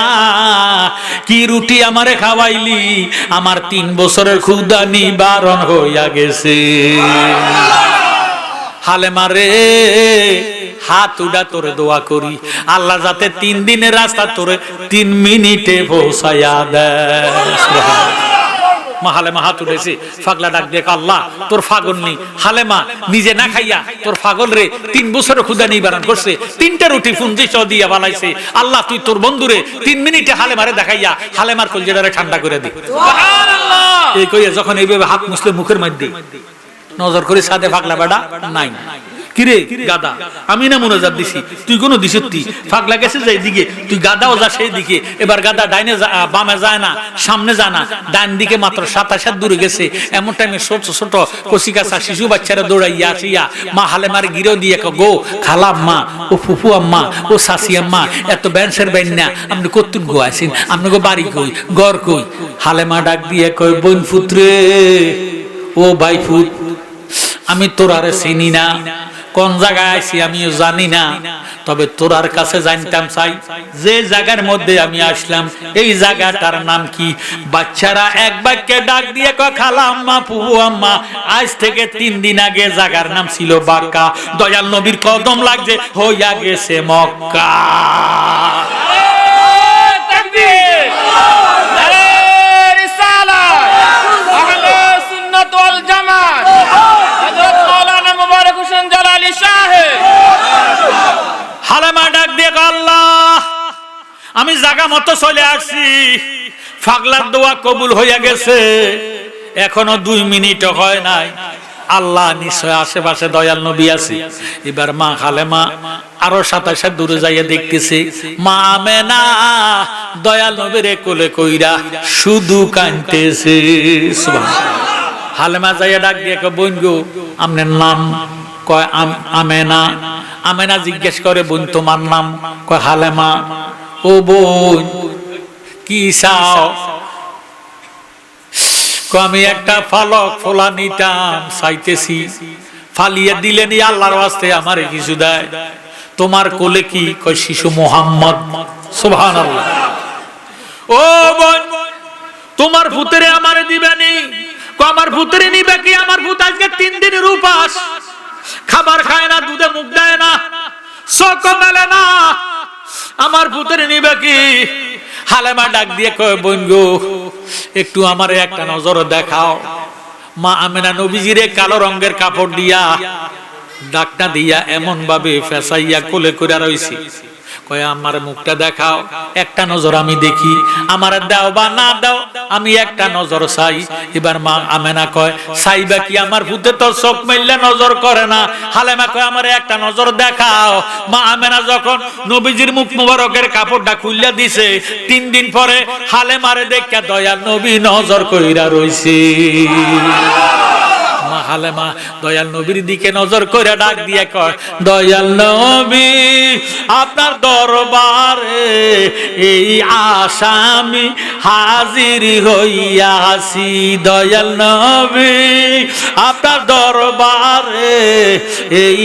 কি রুটি আমারে খাওয়াইলি, আমার 3 বছরের ক্ষুধা নিবারণ হইয়া গেছে। হালেমা রে হাত উড়া তোরে দোয়া করি আল্লাহ যাতে 3 দিনের রাস্তা তোরে 3 মিনিটে পৌঁছায়া দেয়। মা হালেমা হাত উঠেছে, পাগলা ডাক দিয়ে আল্লাহ তোর পাগল নেই, হালেমা নিজে না খাইয়া তোর পাগল রে 3 বছরের ক্ষুধা নিবারণ করছে, 3টা রুটি ফুঞ্জিস দিয়া বানাইছে, আল্লাহ তুই তোর বন্ধুরে 3 মিনিটে হালেমারে দেখাইয়া হালেমার কলজেটারে ঠান্ডা করে দি। সুবহানাল্লাহ। এই কইয়া যখন এইভাবে হাত মুছলে মুখের মধ্যে নজর করে সাথে পাগলা বেটা নাই। কিরে গাদা আমি না মুনাজাত দিছি, তুই কোন দিছিস? তুই পাগলা গেছে যাই দিকে, তুই গাদাও যা সেই দিকে। এবার গাদা ডাইনে বামে যায় না, সামনে যায় না, ডান দিকে মাত্র 27 হাত দূরে গেছে। এমন টাইমে ছোট ছোট কচি কাঁচা শিশু বাচ্চারা দৌড়াইয়া আসিয়া মা হালেমার গিরো দিয়ে গো খালা আম্মা, ও ফুফু আম্মা, ও শাশি আম্মা, এত ব্যান্সের বাইন না আপনি কতুন গো আসেন, আপনি গো বাড়ি কই, ঘর কই? হালেমা ডাক দিয়ে কয় বোন ফুতরে, ও ভাই ফুত, আমি তোরারে চিনি না, কোন জায়গায় আইছি আমিও জানি না, তবে তোরার কাছে জানতাম চাই যে জায়গার মধ্যে আমি আসলাম এই জায়গাটার নাম কি? বাচ্চারা এক বাক্যে ডাক দিয়ে কয় খালা আম্মা, ফুফু আম্মা, আজ থেকে 3 দিন আগে জায়গার নাম ছিল বাক্কা, দয়াল নবীর কদম লাগছে হইয়া গেছে মক্কা। হালেমা ডাক দিয়ে আল্লাহ আমি জায়গা মতো চলে আসছি, পাগলার দোয়া কবুল হইয়া গেছে, এখনো 2 মিনিট হয় নাই, আল্লাহ নিশ্চয় আশেপাশে দয়াল নবী আছে। এবার মা হালেমা আরো 27 হাত দূরে যাইয়া দেখতেছে মা আমেনা দয়াল নবীরে কোলে কইরা শুধু কাঁদতেছে। সুবহানাল্লাহ। হালেমা যাইয়া ডাক দিয়ে কয় বোন গো আপনার নাম? কয় আমেনা। আমেনা জিজ্ঞেস করে বোন তোমার নাম? কয় হালেমা। ও বোন কি চাও? কয় আমি একটা ফালক ফলা নিতাম চাইতেছি, ফালিয়ে দিলেন আল্লাহর ওয়াস্তে আমারে কিছু দেয়। তোমার কোলে কি? কয় শিশু মুহাম্মদ। সুবহানাল্লাহ। ও বোন তোমার ভূতেরে আমারে দিবেনি? কয় আমার ভূতেরে নিবে কি? আমার ভূত আজকে 3 দিনের উপাস, খাবার খায় না, দুধে মুখ দেয় না, চোখ মেলে না, আমার ভূতের নিবে কি? হালেমা ডাক দিয়ে কয় বোন গো একটু আমারে একটা নজর দেখাও। মা আমেনা নবীজিরে কালো রঙের কাপড় দিয়া ডাকটা দিয়া এমন ভাবে ফেসাইয়া কোলে করে রইছি, কয় আমার মুখটা দেখাও, একটা নজর আমি দেখি, আমার দাও বা না দাও আমি একটা নজর চাই। এবার মা আমেনা কয় চাইবা কি? আমার ভূতে তো চোখ মেললে নজর করে না। হালেমা কয় আমার একটা নজর দেখাও। মা আমেনা যখন নবীজির মুখ মুবারকের কাপড়টা খুললা দিছে, 3 দিন পরে হালেমারে দেখা দয়াল নবী নজর কইরা রইছে। মা হালেমা দয়াল নবীর দিকে নজর করে ডাক দিয়ে কয় দয়াল নবী আপনার দরবারে এই আসামি হাজির হইয়াছি। দয়াল নবী আপনার দরবারে এই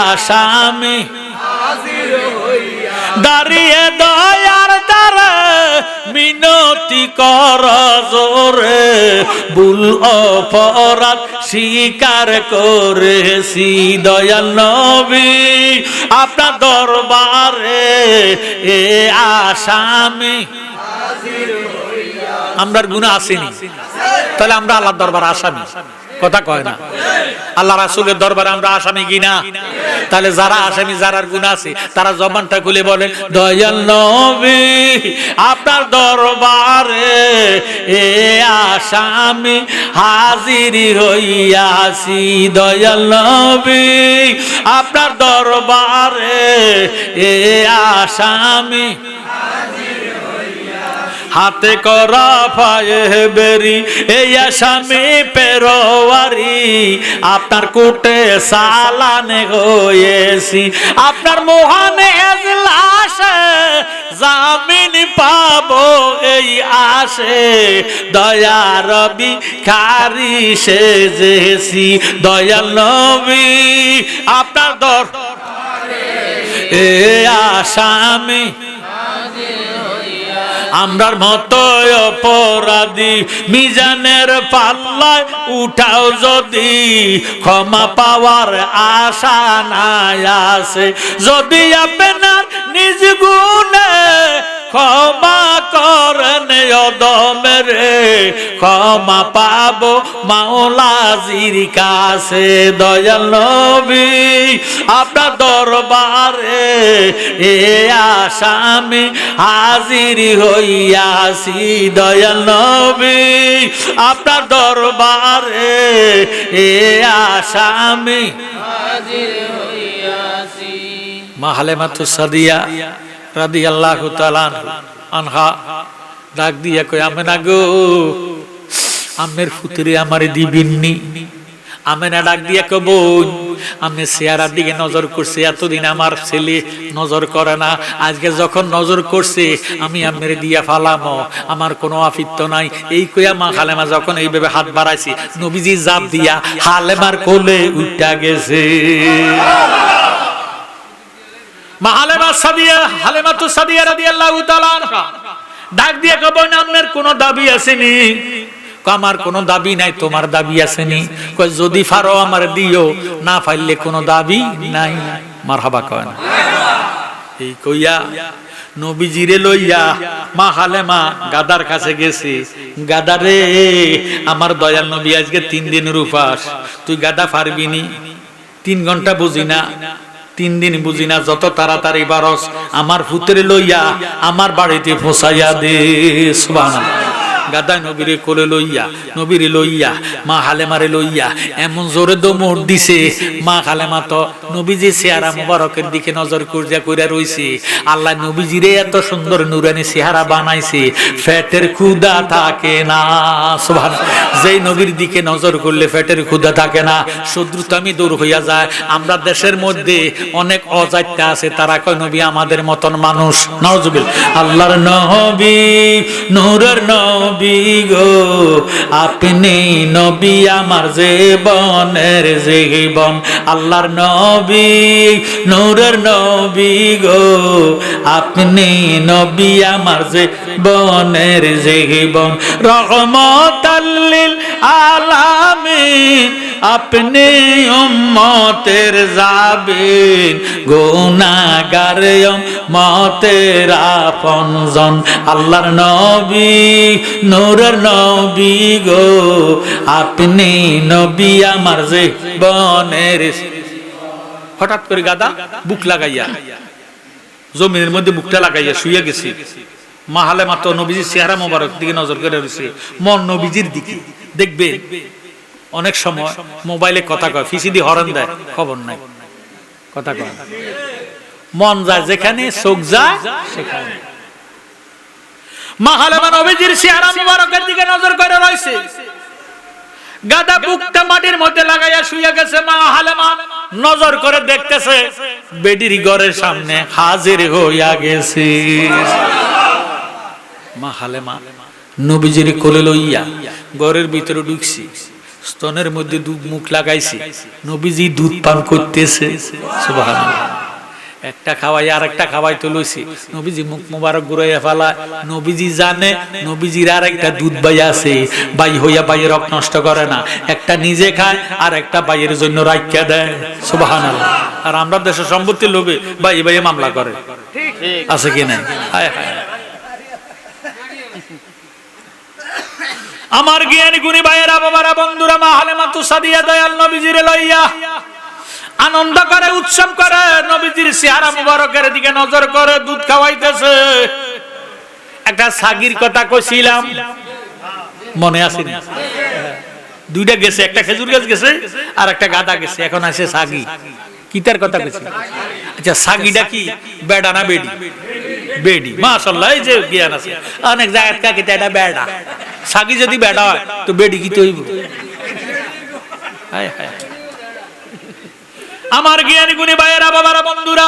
আসামি হাজির হইয়াছি, দাঁড়িয়ে দয়ার দ্বারে মিনতি কর জোরে, ভুল অপরাধ স্বীকার করেছি। দয়াল নবী আপনার দরবারে এ আসামি হাজির হইয়াছি। আমরার গুনাহ আসেনি, তাহলে আমরা আল্লাহর দরবারে আসামি? কথা কয় না। আল্লাহ রাসূলের দরবারে আমরা আসামি কিনা? তাহলে যারা আসামি, যারার গুনাহ আছে, তারা জবানটা খুলে বলেন দয়াল নবী আপনার দরবারে এ আসামি হাজির হইয়াছি। দয়াল নবী আপনার দরবারে এ আসামি হাতে করা পায়ে বেরি এই আসামি পেরোয়ারি, আপনার কোটে সালানে হয়েছি, আপনার মহানে এজলাসে জামিন পাবো এই আশে, দয়ার ভিখারি সেজেছি দয়াল নবী আপনার দরবারে এ আসামি আমরার মতো অপরাধী মিজানের পাল্লায় উঠাও যদি, ক্ষমা পাওয়ার আশা নাই আছে যদি আপনার নিজ গুণে ক্ষমা করেন অদমের, ক্ষমা পাবো মাওলাজির কাছে দয়াল নবী আপনার দরবারে এ আসামি হাজির হইয়াছি দয়াল নবী আপনার দরবারে এ আসামি হাজির হইয়াছি। মা হালেমাতুস সাদিয়া রাদিয়াল্লাহু তাআলা আনহা ডাক দিয়া কই আমেনা গো আমের ফুতরে আমারে দিবিননি। আমেনা ডাক দিয়া কই বোন আমি চেহারার দিকে নজর করছি, এতদিন আমার ছেলে নজর করে না, আজকে যখন নজর করছে আমি আমের দিয়া ফালামো, আমার কোনো আফিত্ত নাই। এই কইয়া মা হালেমা যখন এইভাবে হাত বাড়াইছি নবীজি জাপ দিয়া হালেমার কোলে উঠা গেছে। মা হালেমাতুস সাদিয়া রাদিয়াল্লাহু তাআলা আনহা ডাক দিয়ে কই আপনার কোনো দাবি আসেনি? আমার কোনো দাবি নাই, তোমার দাবি আসেনি? কই যদি পারো আমার দিও, না পাইলে কোনো দাবি নাই। মারহাবা কয় না। এই কইয়া নবীজিরে লইয়া মা হালেমা গাদার কাছে গেছে। গাদারে আমার দয়াল নবী আজকে 3 দিনের উপাস, তুই গাদা পারবি নি? 3 ঘন্টা বুঝি না, 3 দিন বুঝি না, যত তাড়াতাড়ি পারস আমার ফুতরে লইয়া আমার বাড়িতে পৌঁছাইয়া দে। সুবহানাল্লাহ। গাদায় নবীরে কোলে লইয়া নবীরে লইয়া মা হালেমারে লইয়া এমন জোরে দমড় দিছে, মা হালেমা তো নবীজি চেহারা মুবারকের দিকে নজর কইরা রইছে। আল্লাহ নবীজিরে এত সুন্দর নুরানি চেহারা বানাইছে, পেটের ক্ষুধা থাকে না। সুবহানাল্লাহ। যেই নবীর দিকে নজর করলে পেটের ক্ষুধা থাকে না, শত্রুতামি দূর হইয়া যায়। আমরা দেশের মধ্যে অনেক অজাত্যা আছে, তারা কয় নবী আমাদের মতন মানুষ। নাউজুবিল্লাহ। আল্লাহর নবী নূরের নবী গো আপনি নবী আমার জীবনের জীবন, আল্লাহর নবী নূরের নবী গো আপনি নবী আমার জীবনের জীবন, রহমাতাল লিল আলামিন আপনি উম্মতের যাবেন, গুনাহগার উম্মতের আপনজন, আল্লাহর নবী নূরের নবী গো আপনি নবী আমার জীবনের। হঠাৎ করে গাদা বুক লাগাইয়া জমিনের মধ্যে বুকটা লাগাইয়া শুয়ে গেছে। মা হালেমা তো নবীজির চেহারা মোবারক দিকে নজর করে রয়েছে, মন নবীজির দিকে। দেখবে অনেক সময় মোবাইলে কথা কয়, ফিসিদি হরন দেয়, খবর নাই, কথা কয়, মন যায় যেখানে, চোখ যায় সেখানে। মা হালেমা নবীজির চেহারা মোবারকের দিকে নজর করে রয়েছে, গাদা বুকটা মাটির মধ্যে লাগাইয়া শুয়ে গেছে। মা হালেমা নজর করে দেখতেছে বেডির ঘরের সামনে হাজির হইয়া গেছে। মা হালেমা নবীজির কোলে লইয়া ঘরের ভিতরে ঢুকছি, স্তনের মধ্যে মুখ লাগাইছি, নবীজি দুধ পান করতেছে। সুবহানাল্লাহ। একটা খাওয়াই আর একটা খাওয়াই তো লইছি, নবীজি মুখ মুবারক ঘুরাইয়া ফেলায়। নবীজি জানে নবীজির আর একটা দুধ বাই আছে, বাই হইয়া বাইয়ের রক নষ্ট করে না, একটা নিজে খায় আর একটা বাইয়ের জন্য রাখিয়া দেয়। সুবহানাল্লাহ। আর আমরা দেশের সম্পত্তির লোভে বাই বাইয়ে মামলা করে, আছে কি নাই? হায় হায়। আমার জ্ঞানী গুণী ভাইয়েরা, বাবারা, বন্ধুরা, মা হালেমাতুস সাদিয়া দয়াল নবীজিরে লইয়া আনন্দ করে, উৎসব করে, নবীজির চেহারা মুবারকের দিকে নজর করে দুধ খাওয়াইতেছে। একটা সাগির কথা কইছিলাম, মনে আছে? দুইটা গেছে, একটা খেজুর গাছ গেছে আর একটা গাদা গেছে, এখন আছে সাগি। কিতার কথা কইছি? আচ্ছা, সাগিটা কি বেডা না বেডি? বেডি। মাশাআল্লাহ, এই যে জ্ঞান আছে। অনেক জায়গা থেকে এটা বেডা, সাগি যদি বেডা হয় তো বেডি কি হইব? হায় হায়। আমার জ্ঞানী গুণী ভাইয়েরা, বাবারা, বন্ধুরা,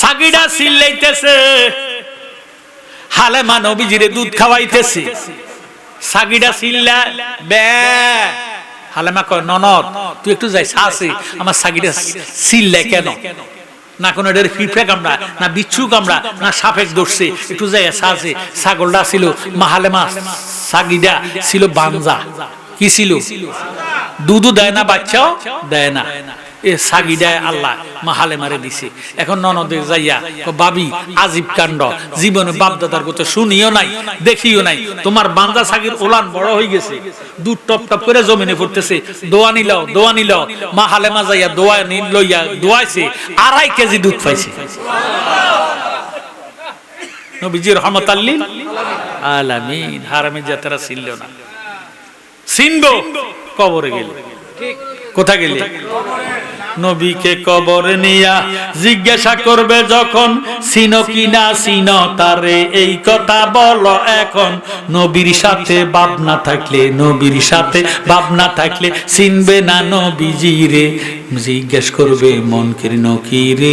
সাগিটা চিল্লাইতেছে, হালেমা নবীজিরে দুধ খাওয়াইতেছে, সাগিটা চিল্লা বে। হালেমা কয় ননদ তুই একটু যাই সাসে, আমার সাগিটা চিল্লা কেন? না কোনো এটার ফিরফে কামড়া, না বিচ্ছু কামড়া, না সাপেক ধরছে, একটু যাই সাসে। ছাগলটা ছিল মা হালেমা, সাগিটা ছিল বানজা। কি ছিল? দুধও দেয় না, বাচ্চাও দেয় না। এ সাগিডায় আল্লাহ মা হালেমারে দিছে। এখন ননদে যাইয়া বাবি আজিব কাণ্ড, জীবনে বাপদাদার কথা শুনিও নাই, দেখিও নাই, তোমার বান্দা সাগির ওলান বড় হয়ে গেছে, দুধ টপ টপ করে জমিনে পড়তেছে, দোয়া নিলাও দোয়া নিলাও। মা হালেমা যাইয়া দোয়া লইয়া দোয়াইছে, 2.5 কেজি দুধ পাইছে। নবীজি রহমাতাল লিল আলামিন। হারামে যাত্রা ছিল না, চিনবো কবরে গেলে। কোথায় গেলে? নবীকে কবরে নিয়া জিজ্ঞাসা করবে যখন, চিনো কিনা চিনো তারে, এই কথা বলো এখন। নবীর সাথে বাপ না থাকলে, নবীর সাথে বাপ না থাকলে চিনবে না নবীজি রে। জিজ্ঞেস করবে মনকের নকিরে,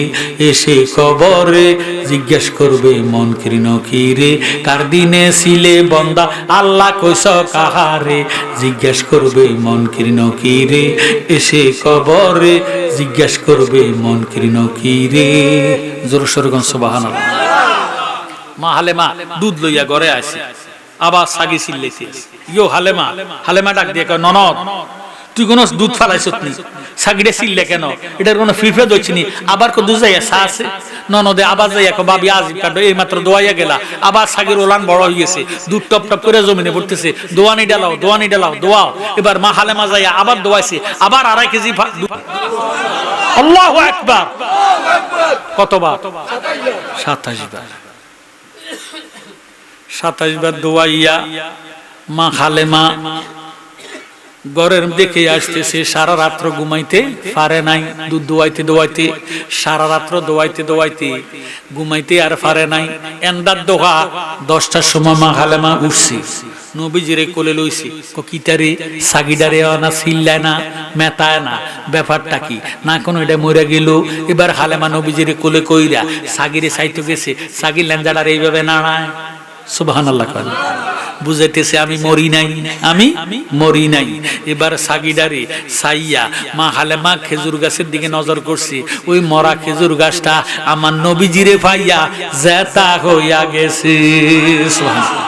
এসে কবরে জিজ্ঞেস করবে মনকের নকিরে, কার দিনে ছিলে বন্দা আল্লাহ কইস কাহারে। জিজ্ঞেস করবে মনকের নকিরে, এসে কবরে জিজ্ঞেস করবে মনকের নকিরে। জোর সোরে কোন সুবহানাল্লাহ। মা হালেমা দুধ লইয়া ঘরে আসে, আবার সাগি চিল্লাইছে, ইয়ো হালেমা। হালেমা ডাক দিয়ে কয় ননদ তুই কোন দুধ ফালাইছ নি? সাগিটা চিল্লে কেন? এটার কোনো ফিরফে দইছি নি? আবার কো দুধ যাইয়া চা আছে। ননদে আবার যাইয়া কো বাবি আজিব কাণ্ড, এই মাত্র দোয়াইয়া গেলা, আবার সাগির ওলান বড় হয়ে গেছে, দুধ টপ টপ করে জমিনে পড়তেছে, দোয়ানি ডালাও দোয়ানি ডালাও দোয়াও। এবার মা হালেমা যাইয়া আবার দোয়াইছে, আবার 2.5 কেজি। আল্লাহু আকবার। কতবার? 27 বার। 27 বার দোয়াইয়া মা হালেমা ঘরের দেখে আসতেছে, সারা রাত্র ঘুমাইতে পারে নাই, দুধ দোয়াইতে দোয়াইতে, সারা রাত্র দোয়াইতে দোয়াইতে ঘুমাইতে আর পারে নাই। এন্দার দোহা 10টার সময় মা হালেমা উঠছে, নবীজিরে কোলে লইছে, কিতারে সাগিডারে না চিল্লায় না, মেতায় না, ব্যাপারটা কি? না কোনো এটা মরে গেল। এবার হালেমা নবীজিরে কোলে কইরা সাগিরে চাইতে গেছে, সাগির লেঞ্জাডারে এইভাবে নাড়ায়। সুবহানাল্লাহ। বুঝাইতেছে আমি মরি নাই, আমি মরি নাই। এবার সাগিডারে সাইয়া মা হালেমা খেজুর গাছের দিকে নজর করছে, ওই মরা খেজুর গাছটা আমার নবীজিরে পাইয়া জেতা হইয়া গেছে। সুবহানাল্লাহ।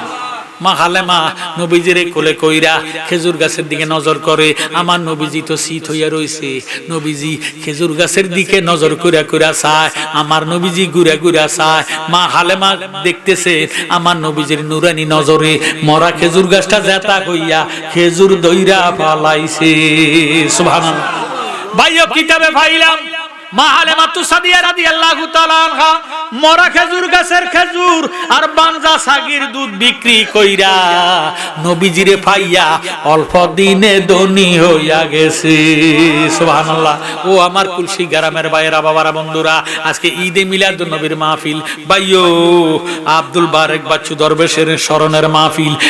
মা হালেমা নবীজিরে কোলে কইরা খেজুর গাছের দিকে নজর করে, আমার নবীজি তো শীত হইয়া রইছে। নবীজি খেজুর গাছের দিকে নজর কইরা কইরা চায়, আমার নবীজি ঘুরা ঘুরা চায়। মা হালেমা দেখতেছে আমার নবীজির নুরানি নজরে মরা খেজুর গাছটা জেতা হইয়া খেজুর দইরা ফালাইছে। সুবহানাল্লাহ। ভাইও কিতাবে পাইলাম মা হালেমা তুসাদিয়া রাদিয়াল্লাহু তাআলা আনহা মরা খেজুর গাছের খেজুর আর বানজা সাগির দুধ বিক্রি কইরা নবীজিরে পাইয়া অল্প দিনে ধনী হইয়া গেছে। সুবহানাল্লাহ। ও আমার কুলসি গ্রামের ভাইয়েরা, বাবারা, বন্ধুরা, আজকে ঈদে মিলাদুন নবীর মাহফিল, ভাইও আব্দুল বারেক বাচ্চু দরবেশের স্মরণের মাহফিল।